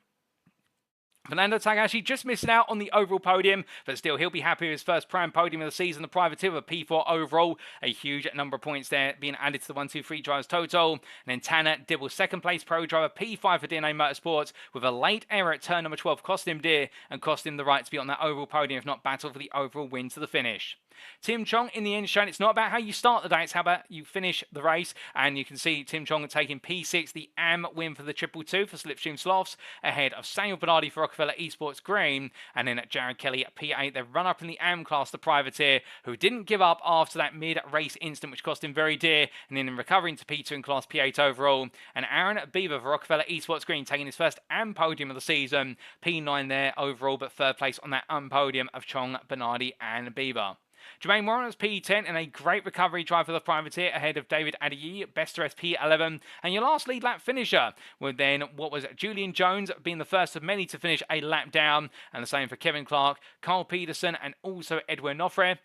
[SPEAKER 1] Fernando Takahashi just missing out on the overall podium, but still he'll be happy with his first Prime podium of the season, the privateer of P4 overall. A huge number of points there being added to the 1, 2, 3 drivers total. And then Tanner Dibble, second place pro driver, P5 for DNA Motorsports, with a late error at turn number 12, cost him dear and cost him the right to be on that overall podium, if not battle for the overall win to the finish. Tim Chong in the end showing it's not about how you start the day, it's how about you finish the race. And you can see Tim Chong taking P6, the AM win for the 222 for Slipstream Sloths, ahead of Samuel Bernardy for Rockefeller Esports Green, and then Jared Kelly at P8, the runner-up in the AM class, the privateer, who didn't give up after that mid-race incident, which cost him very dear, and then recovering to P2 in class P8 overall. And Aaron Beaver for Rockefeller Esports Green taking his first AM podium of the season, P9 there overall, but third place on that AM podium of Chong, Bernardy, and Beaver. Jermaine Warren was P10 in a great recovery drive for the privateer ahead of David Adeyi, best rest P11. And your last lead lap finisher with then what was Julian Jones being the first of many to finish a lap down. And the same for Kevin Clark, Carl Peterson, and also Edwin Nofre.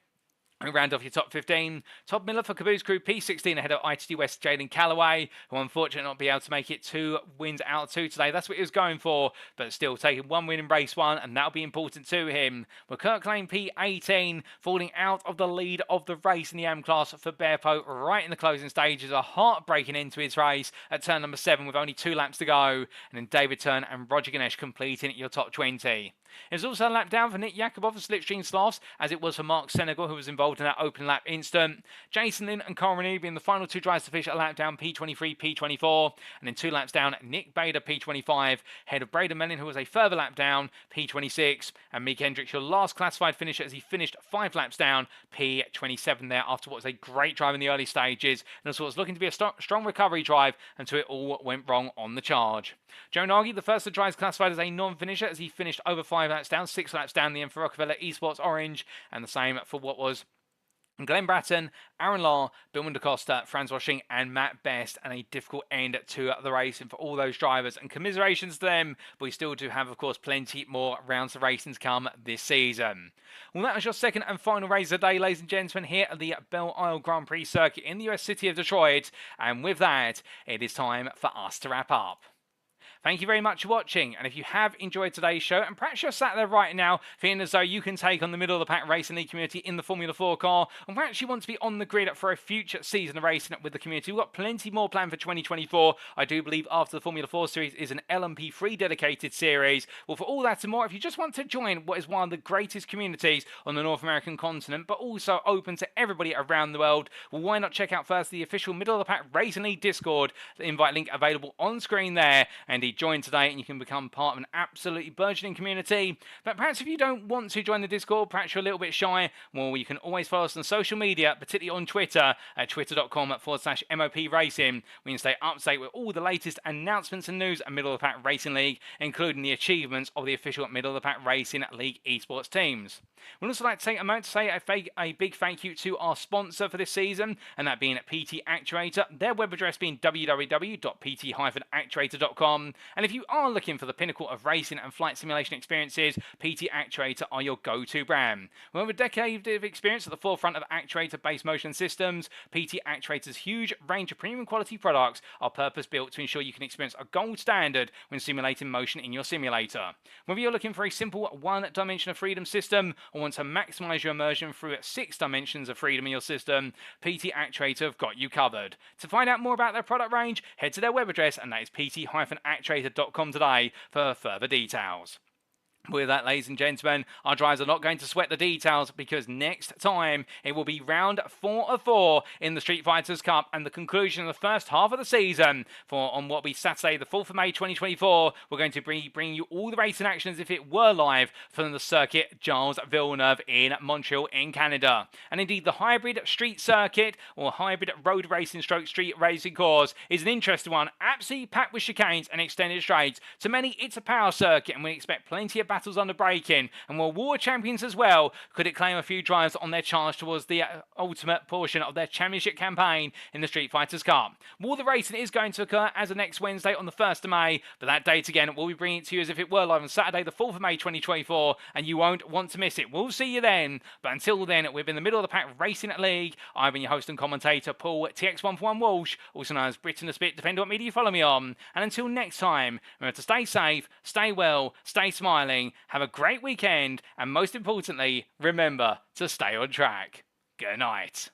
[SPEAKER 1] And round off your top 15, Todd Miller for Caboose Crew P16 ahead of ITT West Jaden Calloway, who unfortunately not be able to make it 2 wins out of 2 today. That's what he was going for, but still taking 1 win in race 1, and that'll be important to him. With Kirk Lane P18 falling out of the lead of the race in the AM class for Bearpo right in the closing stages, a heartbreaking end to his race at turn number 7 with only 2 laps to go, and then David Turn and Roger Ganesh completing your top 20. It was also a lap down for Nick Yakubov of Slipstream Sloughs, as it was for Mark Senegal, who was involved in that open lap incident. Jason Lynn and Carl Rennie being the final 2 drivers to finish a lap down, P23, P24, and then 2 laps down, Nick Bader, P25, ahead of Braden Mellin, who was a further lap down, P26, and Meek Hendricks, your last classified finisher, as he finished 5 laps down, P27 there, after what was a great drive in the early stages, and also was looking to be a strong recovery drive until it all went wrong on the charge. Joe Nagy, the first of the drives classified as a non-finisher, as he finished over 5 laps down, 6 laps down the end for Rockefeller Esports Orange, and the same for what was Glenn Bratton, Aaron Law, Bill DaCosta, Francois Shink, and Matt Best, and a difficult end to the race and for all those drivers. And commiserations to them, but we still do have, of course, plenty more rounds of racing to come this season. Well, that was your second and final race of the day, ladies and gentlemen, here at the Belle Isle Grand Prix circuit in the US city of Detroit. And with that, it is time for us to wrap up. Thank you very much for watching, and if you have enjoyed today's show, and perhaps you're sat there right now feeling as though you can take on the middle of the pack racing league community in the Formula 4 car, and perhaps you want to be on the grid for a future season of racing with the community, we've got plenty more planned for 2024. I do believe after the Formula 4 series is an LMP3 dedicated series. Well, for all that and more, if you just want to join what is one of the greatest communities on the North American continent, but also open to everybody around the world, well, why not check out first the official middle of the pack racing league Discord, the invite link available on screen there, and join today and you can become part of an absolutely burgeoning community. But perhaps if you don't want to join the Discord, perhaps you're a little bit shy, well, you can always follow us on social media, particularly on Twitter at twitter.com/MOP Racing. We can stay up to date with all the latest announcements and news at Middle of the Pack Racing League, including the achievements of the official Middle of the Pack Racing League esports teams. We'd also like to take a moment to say a big thank you to our sponsor for this season, and that being PT Actuator, their web address being www.pt-actuator.com. And if you are looking for the pinnacle of racing and flight simulation experiences, PT Actuator are your go-to brand. With over a decade of experience at the forefront of actuator-based motion systems, PT Actuator's huge range of premium quality products are purpose-built to ensure you can experience a gold standard when simulating motion in your simulator. Whether you're looking for a simple one-dimension of freedom system or want to maximize your immersion through 6 dimensions of freedom in your system, PT Actuator have got you covered. To find out more about their product range, head to their web address, and that is pt-actuator.com today for further details. With that, ladies and gentlemen, our drivers are not going to sweat the details, because next time it will be round 4 of 4 in the Street Fighters Cup and the conclusion of the first half of the season. For on what will be Saturday, the 4th of May 2024, we're going to bring you all the racing action as if it were live from the circuit Charles Villeneuve in Montreal in Canada. And indeed, the hybrid street circuit or hybrid road racing stroke street racing course is an interesting one, absolutely packed with chicanes and extended straights. To many, it's a power circuit, and we expect plenty of battles under braking, and while war champions as well, could it claim a few drives on their charge towards the ultimate portion of their championship campaign in the Street Fighters Cup. War the racing is going to occur as of next Wednesday on the 1st of May, but that date again we'll be bringing it to you as if it were live on Saturday the 4th of May 2024, and you won't want to miss it. We'll see you then, but until then, we're in the middle of the pack racing league. I've been your host and commentator, Paul TX141 Walsh, also known as Britain the Spit, depending on what media you follow me on, and until next time, remember to stay safe, stay well, stay smiling, have a great weekend, and most importantly, remember to stay on track. Good night.